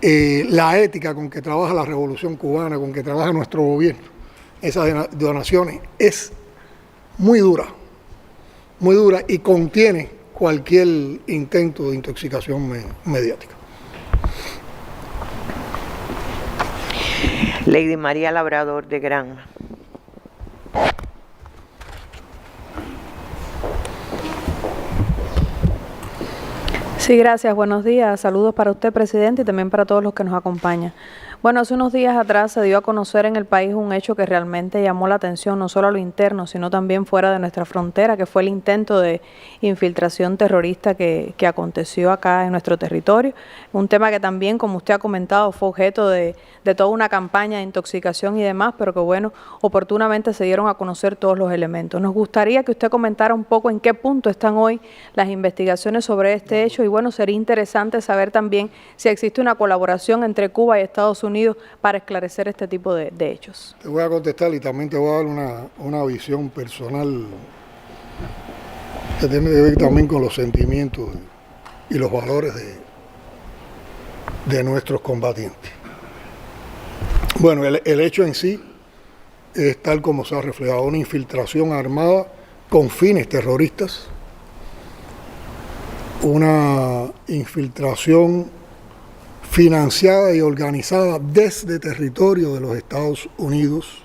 la ética con que trabaja la Revolución Cubana, con que trabaja nuestro gobierno, esas donaciones, es muy dura y contiene cualquier intento de intoxicación mediática. Lady María Labrador de Granma. Sí, gracias. Buenos días. Saludos para usted, presidente, y también para todos los que nos acompañan. Bueno, hace unos días atrás se dio a conocer en el país un hecho que realmente llamó la atención, no solo a lo interno, sino también fuera de nuestra frontera, que fue el intento de infiltración terrorista que aconteció acá en nuestro territorio. Un tema que también, como usted ha comentado, fue objeto de toda una campaña de intoxicación y demás, pero que bueno, oportunamente se dieron a conocer todos los elementos. Nos gustaría que usted comentara un poco en qué punto están hoy las investigaciones sobre este hecho y bueno, sería interesante saber también si existe una colaboración entre Cuba y Estados Unidos para esclarecer este tipo de hechos. Te voy a contestar y también te voy a dar una visión personal que tiene que ver también con los sentimientos y los valores de nuestros combatientes. Bueno, el hecho en sí es tal como se ha reflejado, una infiltración armada con fines terroristas, una infiltración financiada y organizada desde territorio de los Estados Unidos.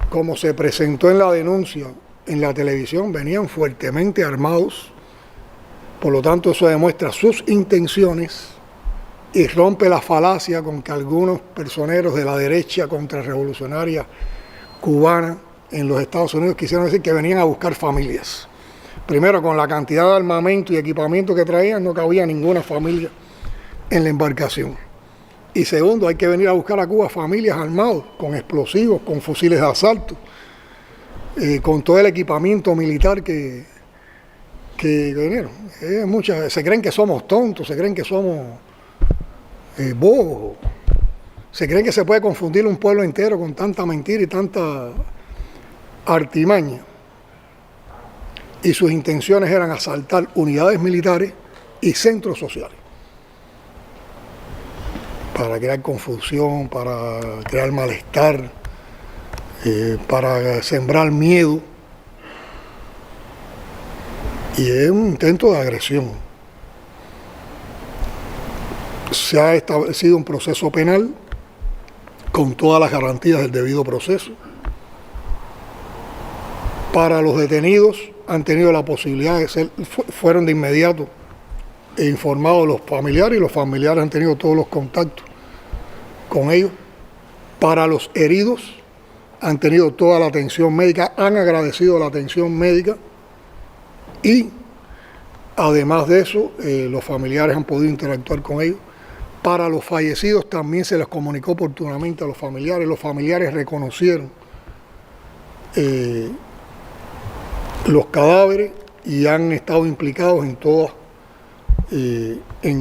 Como se presentó en la denuncia en la televisión, venían fuertemente armados, por lo tanto eso demuestra sus intenciones y rompe la falacia con que algunos personeros de la derecha contrarrevolucionaria cubana en los Estados Unidos quisieron decir que venían a buscar familias. Primero, con la cantidad de armamento y equipamiento que traían, no cabía ninguna familia en la embarcación. Y segundo, hay que venir a buscar a Cuba familias armadas, con explosivos, con fusiles de asalto, con todo el equipamiento militar que vinieron. Se creen que somos tontos, se creen que somos bobos, se creen que se puede confundir un pueblo entero con tanta mentira y tanta artimaña. Y sus intenciones eran asaltar unidades militares y centros sociales, para crear confusión, para crear malestar, para sembrar miedo. Y es un intento de agresión. Se ha establecido un proceso penal con todas las garantías del debido proceso. Para los detenidos han tenido la posibilidad de fueron de inmediato informados los familiares y los familiares han tenido todos los contactos con ellos. Para los heridos han tenido toda la atención médica, han agradecido la atención médica y además de eso los familiares han podido interactuar con ellos. Para los fallecidos también se les comunicó oportunamente a los familiares reconocieron los cadáveres y han estado implicados en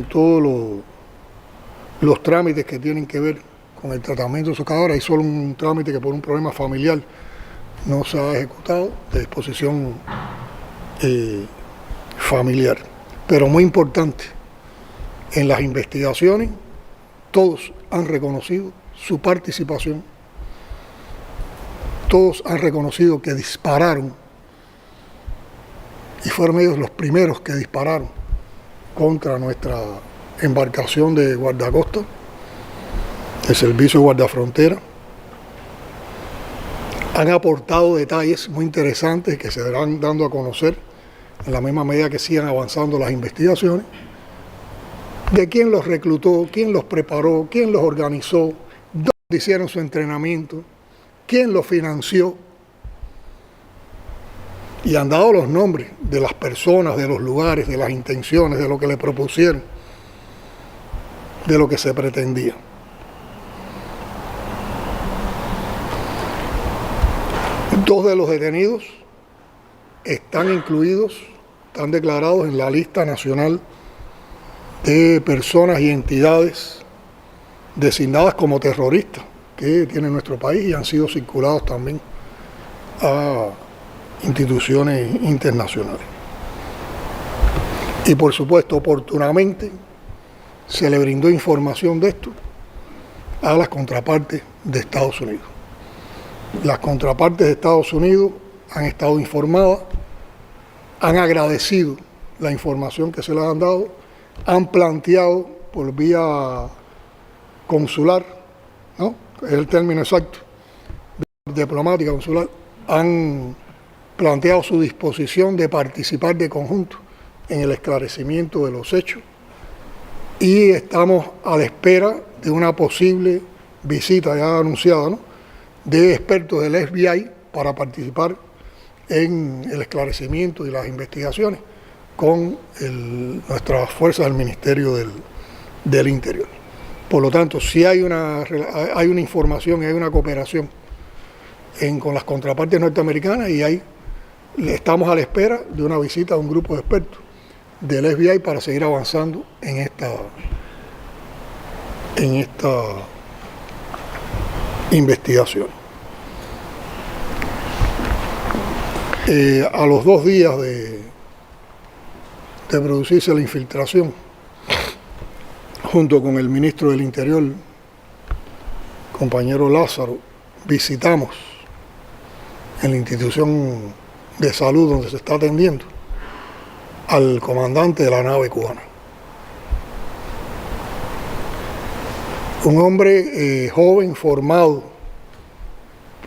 todos los trámites que tienen que ver con el tratamiento de esos cadáveres. Hay solo un trámite que por un problema familiar no se ha ejecutado de disposición familiar. Pero muy importante, en las investigaciones todos han reconocido su participación, todos han reconocido que dispararon y fueron ellos los primeros que dispararon contra nuestra embarcación de guardacosta, el Servicio de Guardafrontera. Han aportado detalles muy interesantes que se irán dando a conocer en la misma medida que sigan avanzando las investigaciones, de quién los reclutó, quién los preparó, quién los organizó, dónde hicieron su entrenamiento, quién los financió. Y han dado los nombres de las personas, de los lugares, de las intenciones, de lo que le propusieron, de lo que se pretendía. Dos de los detenidos están incluidos, están declarados en la lista nacional de personas y entidades designadas como terroristas que tiene nuestro país y han sido circulados también a instituciones internacionales. Y por supuesto, oportunamente, se le brindó información de esto a las contrapartes de Estados Unidos. Las contrapartes de Estados Unidos han estado informadas, han agradecido la información que se les han dado, han planteado por vía consular, ¿no? Es el término exacto, diplomática, consular, han planteado su disposición de participar de conjunto en el esclarecimiento de los hechos y estamos a la espera de una posible visita ya anunciada, ¿no?, de expertos del FBI para participar en el esclarecimiento y las investigaciones con nuestras fuerzas del Ministerio del Interior. Por lo tanto, si hay una información y hay una cooperación con las contrapartes norteamericanas y estamos a la espera de una visita de un grupo de expertos del FBI para seguir avanzando en esta investigación. A los 2 días de producirse la infiltración, junto con el ministro del Interior, compañero Lázaro, visitamos en la institución de salud donde se está atendiendo al comandante de la nave cubana. Un hombre joven, formado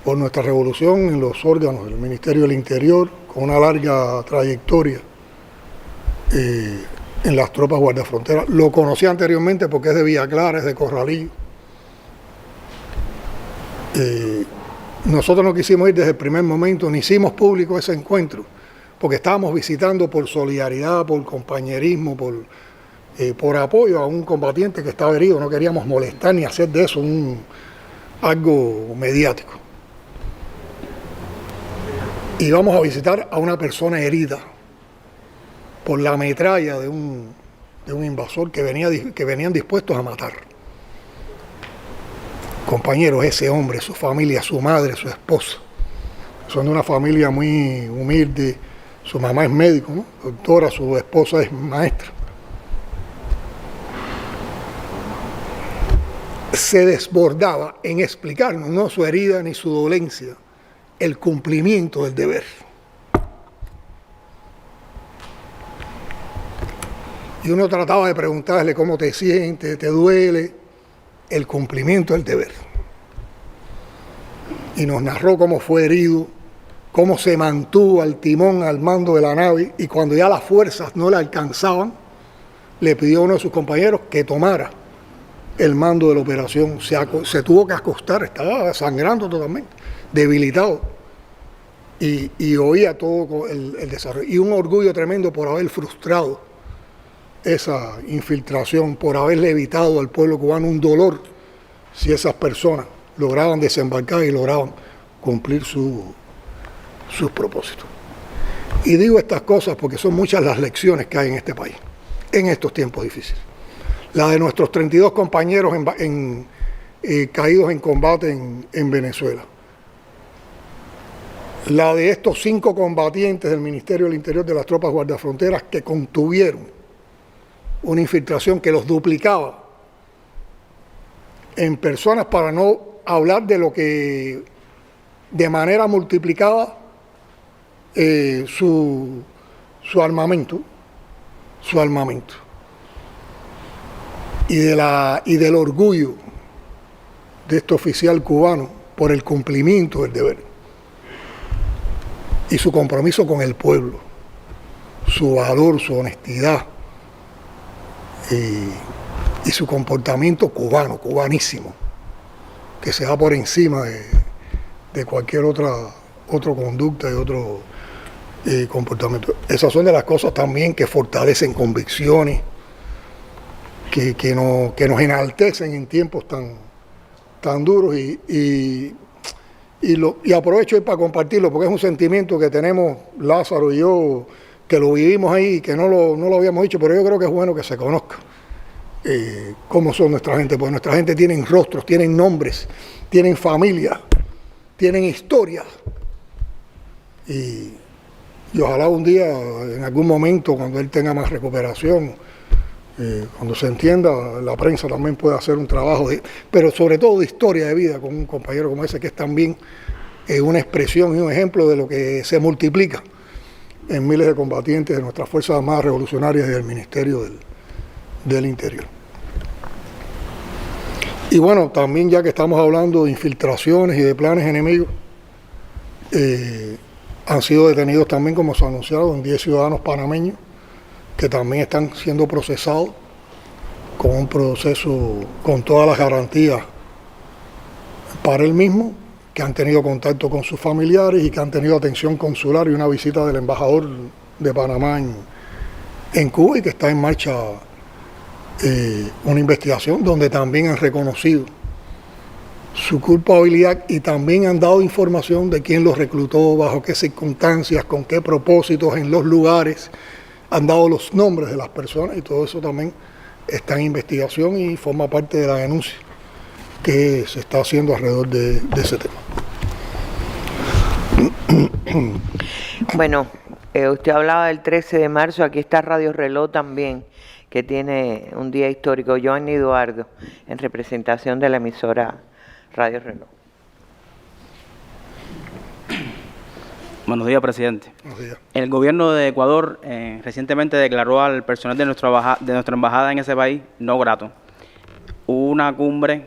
por nuestra revolución en los órganos del Ministerio del Interior, con una larga trayectoria en las tropas guardafronteras. Lo conocí anteriormente porque es de Villa Clara, es de Corralillo. Nosotros no quisimos ir desde el primer momento, ni hicimos público ese encuentro, porque estábamos visitando por solidaridad, por compañerismo, por apoyo a un combatiente que estaba herido. No queríamos molestar ni hacer de eso algo mediático. Y vamos a visitar a una persona herida por la metralla de un invasor que venían dispuestos a matar. Compañeros, ese hombre, su familia, su madre, su esposa, son de una familia muy humilde. Su mamá es médico, ¿no?, doctora, su esposa es maestra. Se desbordaba en explicarnos, no su herida ni su dolencia, el cumplimiento del deber. Y uno trataba de preguntarle cómo te sientes, te duele, el cumplimiento del deber. Y nos narró cómo fue herido, cómo se mantuvo al timón, al mando de la nave, y cuando ya las fuerzas no le alcanzaban, le pidió a uno de sus compañeros que tomara el mando de la operación. Se tuvo que acostar, estaba sangrando totalmente, debilitado. Y oía todo el desarrollo. Y un orgullo tremendo por haber frustrado esa infiltración, por haberle evitado al pueblo cubano un dolor si esas personas lograban desembarcar y lograban cumplir sus propósitos. Y digo estas cosas porque son muchas las lecciones que hay en este país, en estos tiempos difíciles. La de nuestros 32 compañeros caídos en combate en Venezuela. La de estos 5 combatientes del Ministerio del Interior de las tropas guardafronteras que contuvieron una infiltración que los duplicaba en personas, para no hablar de lo que de manera multiplicada su armamento. Y del orgullo de este oficial cubano por el cumplimiento del deber y su compromiso con el pueblo, su valor, su honestidad y su comportamiento cubano, cubanísimo, que se va por encima de cualquier otra conducta y otro comportamiento. Esas son de las cosas también que fortalecen convicciones, que nos enaltecen en tiempos tan duros y aprovecho para compartirlo porque es un sentimiento que tenemos Lázaro y yo, que lo vivimos ahí, que no lo habíamos dicho, pero yo creo que es bueno que se conozca cómo son nuestra gente, porque nuestra gente tienen rostros, tienen nombres, tienen familia, tienen historias. Y ojalá un día, en algún momento, cuando él tenga más recuperación Cuando se entienda, la prensa también puede hacer un trabajo, pero sobre todo de historia de vida con un compañero como ese, que es también una expresión y un ejemplo de lo que se multiplica en miles de combatientes de nuestras Fuerzas Armadas Revolucionarias y del Ministerio del Interior. Y bueno, también ya que estamos hablando de infiltraciones y de planes enemigos, han sido detenidos también, como se ha anunciado, 10 ciudadanos panameños que también están siendo procesados con un proceso con todas las garantías para el mismo, que han tenido contacto con sus familiares y que han tenido atención consular y una visita del embajador de Panamá en Cuba, y que está en marcha una investigación donde también han reconocido su culpabilidad y también han dado información de quién los reclutó, bajo qué circunstancias, con qué propósitos, en los lugares, han dado los nombres de las personas, y todo eso también está en investigación y forma parte de la denuncia que se está haciendo alrededor de ese tema. Bueno, usted hablaba del 13 de marzo, aquí está Radio Reloj también, que tiene un día histórico, Joanny Eduardo, en representación de la emisora Radio Reloj. Buenos días, presidente. Buenos días. El gobierno de Ecuador recientemente declaró al personal de nuestra embajada en ese país no grato. Hubo una cumbre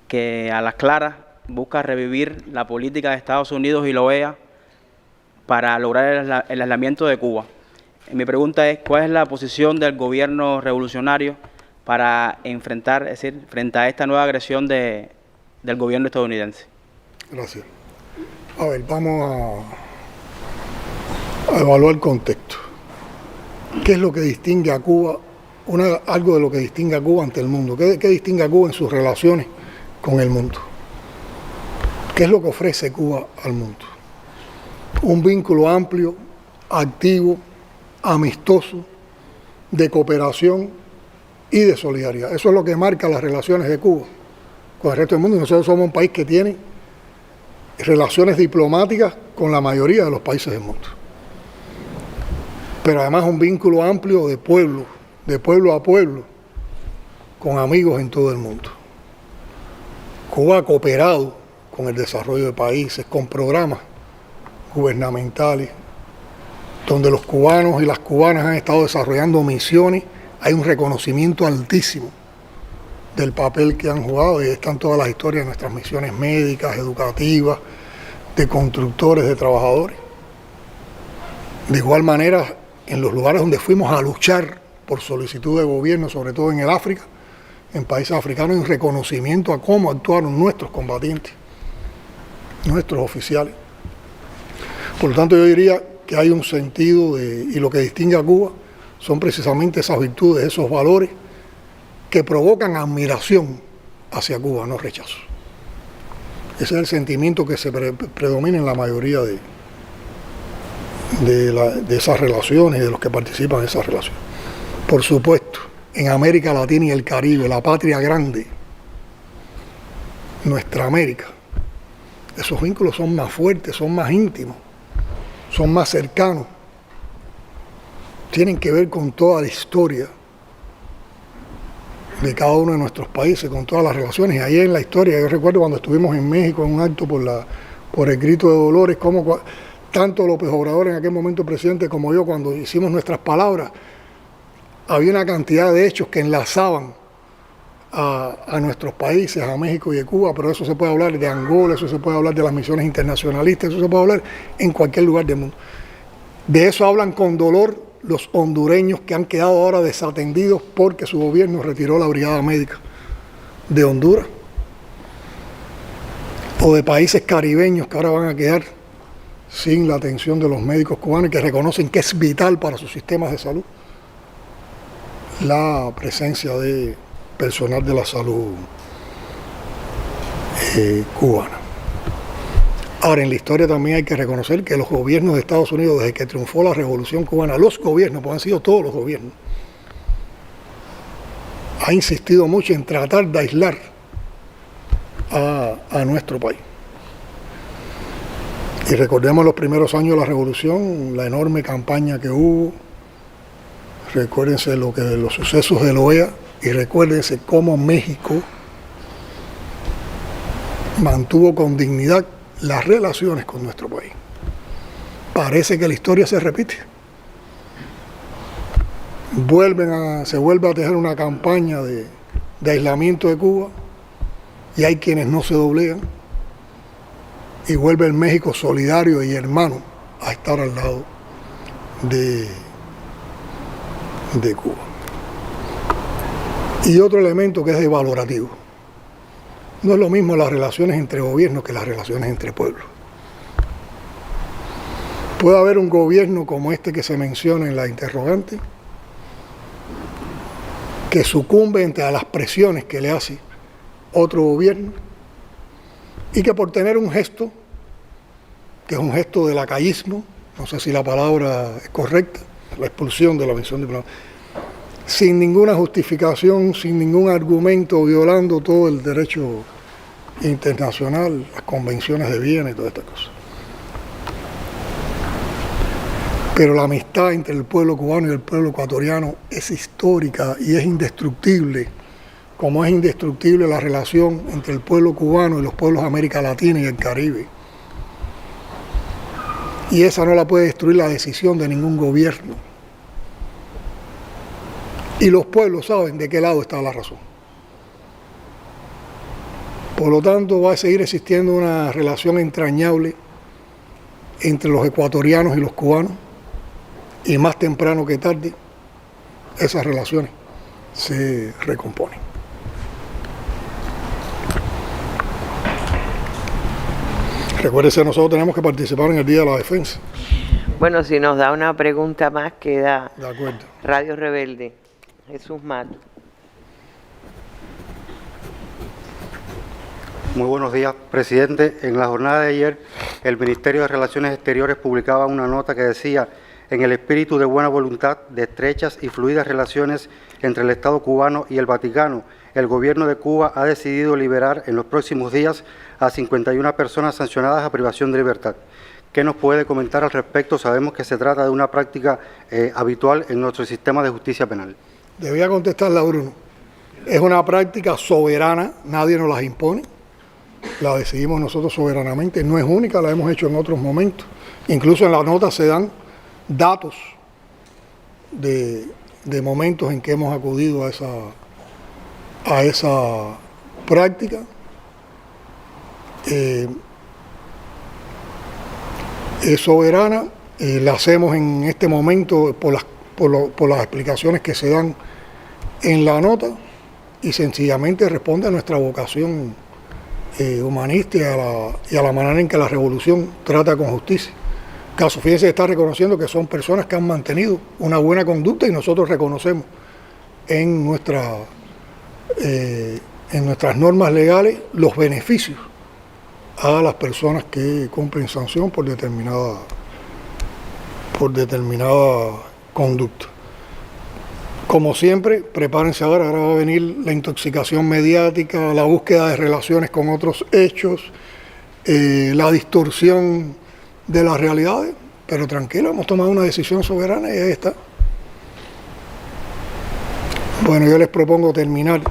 que a las claras busca revivir la política de Estados Unidos y la OEA para lograr el aislamiento de Cuba. Mi pregunta es, ¿cuál es la posición del gobierno revolucionario para enfrentar, es decir, frente a esta nueva agresión del gobierno estadounidense? Gracias. A ver, vamos a evaluar el contexto. ¿Qué es lo que distingue a Cuba? Algo de lo que distingue a Cuba ante el mundo. ¿Qué distingue a Cuba en sus relaciones con el mundo? ¿Qué es lo que ofrece Cuba al mundo? Un vínculo amplio, activo, amistoso, de cooperación y de solidaridad. Eso es lo que marca las relaciones de Cuba con el resto del mundo. Y nosotros somos un país que tiene relaciones diplomáticas con la mayoría de los países del mundo. Pero además un vínculo amplio de pueblo a pueblo, con amigos en todo el mundo. Cuba ha cooperado con el desarrollo de países, con programas gubernamentales, donde los cubanos y las cubanas han estado desarrollando misiones. Hay un reconocimiento altísimo del papel que han jugado, y están todas las historias de nuestras misiones médicas, educativas, de constructores, de trabajadores. De igual manera, en los lugares donde fuimos a luchar por solicitud de gobierno, sobre todo en el África, en países africanos, hay un reconocimiento a cómo actuaron nuestros combatientes, nuestros oficiales. Por lo tanto, yo diría que hay un sentido y lo que distingue a Cuba son precisamente esas virtudes, esos valores que provocan admiración hacia Cuba, no rechazo. Ese es el sentimiento que se predomina en la mayoría de esas relaciones y de los que participan en esas relaciones. Por supuesto, en América Latina y el Caribe, la patria grande, nuestra América, esos vínculos son más fuertes, son más íntimos, son más cercanos, tienen que ver con toda la historia de cada uno de nuestros países, con todas las relaciones. Y ahí en la historia, yo recuerdo cuando estuvimos en México en un acto por el grito de Dolores, como tanto López Obrador en aquel momento presidente como yo, cuando hicimos nuestras palabras, había una cantidad de hechos que enlazaban a nuestros países, a México y a Cuba, pero eso se puede hablar de Angola, eso se puede hablar de las misiones internacionalistas, eso se puede hablar en cualquier lugar del mundo. De eso hablan con dolor los hondureños que han quedado ahora desatendidos porque su gobierno retiró la brigada médica de Honduras, o de países caribeños que ahora van a quedar sin la atención de los médicos cubanos, que reconocen que es vital para sus sistemas de salud la presencia de personal de la salud cubana. Ahora, en la historia también hay que reconocer que los gobiernos de Estados Unidos, desde que triunfó la Revolución Cubana, los gobiernos, pues han sido todos los gobiernos, ha insistido mucho en tratar de aislar a nuestro país. Y recordemos los primeros años de la Revolución, la enorme campaña que hubo, recuérdense los sucesos de la OEA y recuérdense cómo México mantuvo con dignidad las relaciones con nuestro país. Parece que la historia se repite. Se vuelve a tejer una campaña de aislamiento de Cuba y hay quienes no se doblegan y vuelve el México solidario y hermano a estar al lado de Cuba. Y otro elemento que es devalorativo. No es lo mismo las relaciones entre gobiernos que las relaciones entre pueblos. Puede haber un gobierno como este que se menciona en la interrogante, que sucumbe ante las presiones que le hace otro gobierno y que por tener un gesto, que es un gesto de lacayismo, no sé si la palabra es correcta, la expulsión de la misión diplomática, sin ninguna justificación, sin ningún argumento, violando todo el derecho internacional, las convenciones de Viena y todas estas cosas. Pero la amistad entre el pueblo cubano y el pueblo ecuatoriano es histórica y es indestructible, como es indestructible la relación entre el pueblo cubano y los pueblos de América Latina y el Caribe. Y esa no la puede destruir la decisión de ningún gobierno. Y los pueblos saben de qué lado está la razón. Por lo tanto, va a seguir existiendo una relación entrañable entre los ecuatorianos y los cubanos, y más temprano que tarde, esas relaciones se recomponen. Recuérdense, nosotros tenemos que participar en el Día de la Defensa. Bueno, si nos da una pregunta más, queda De acuerdo. Radio Rebelde. Jesús Mato. Muy buenos días, presidente. En la jornada de ayer, el Ministerio de Relaciones Exteriores publicaba una nota que decía: en el espíritu de buena voluntad, de estrechas y fluidas relaciones entre el Estado cubano y el Vaticano, el gobierno de Cuba ha decidido liberar en los próximos días a 51 personas sancionadas a privación de libertad. ¿Qué nos puede comentar al respecto? Sabemos que se trata de una práctica habitual en nuestro sistema de justicia penal. Debía contestarle a Bruno. Es una práctica soberana, nadie nos las impone, la decidimos nosotros soberanamente, no es única, la hemos hecho en otros momentos. Incluso en la nota se dan datos de momentos en que hemos acudido a esa práctica. Es soberana, la hacemos en este momento por las explicaciones que se dan en la nota y sencillamente responde a nuestra vocación humanista y a la manera en que la revolución trata con justicia. Caso, fíjense, está reconociendo que son personas que han mantenido una buena conducta y nosotros reconocemos en nuestras normas legales los beneficios a las personas que cumplen sanción por determinada conducta. Como siempre, prepárense ahora va a venir la intoxicación mediática, la búsqueda de relaciones con otros hechos, la distorsión de las realidades, pero tranquilo, hemos tomado una decisión soberana y ahí está. Bueno, yo les propongo terminar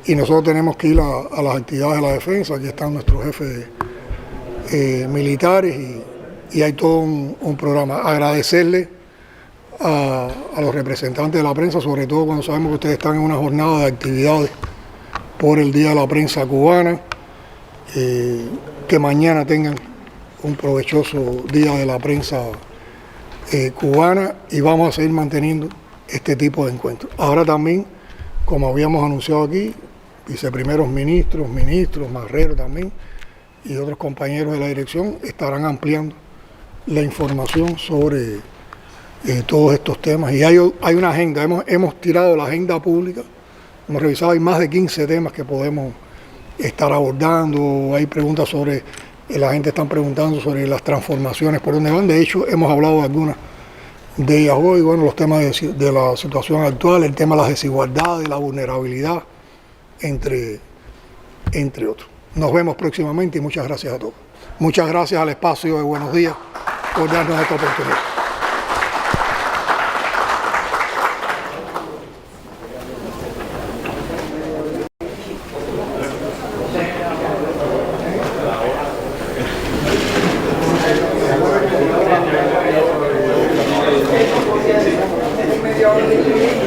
y nosotros tenemos que ir a las actividades de la defensa, aquí están nuestros jefes militares y hay todo un programa. Agradecerles a los representantes de la prensa, sobre todo cuando sabemos que ustedes están en una jornada de actividades por el Día de la Prensa Cubana, que mañana tengan un provechoso Día de la Prensa Cubana y vamos a seguir manteniendo este tipo de encuentros. Ahora también, como habíamos anunciado aquí, viceprimeros ministros, Marrero también, y otros compañeros de la dirección estarán ampliando la información sobre todos estos temas. Y hay una agenda, hemos tirado la agenda pública, hemos revisado, hay más de 15 temas que podemos estar abordando, hay preguntas sobre, la gente está preguntando sobre las transformaciones, por dónde van, de hecho hemos hablado de algunas de ellas hoy, bueno, los temas de la situación actual, el tema de las desigualdades, la vulnerabilidad, entre otros. Nos vemos próximamente y muchas gracias a todos. Muchas gracias al espacio de Buenos Días por darnos esta oportunidad. Gracias.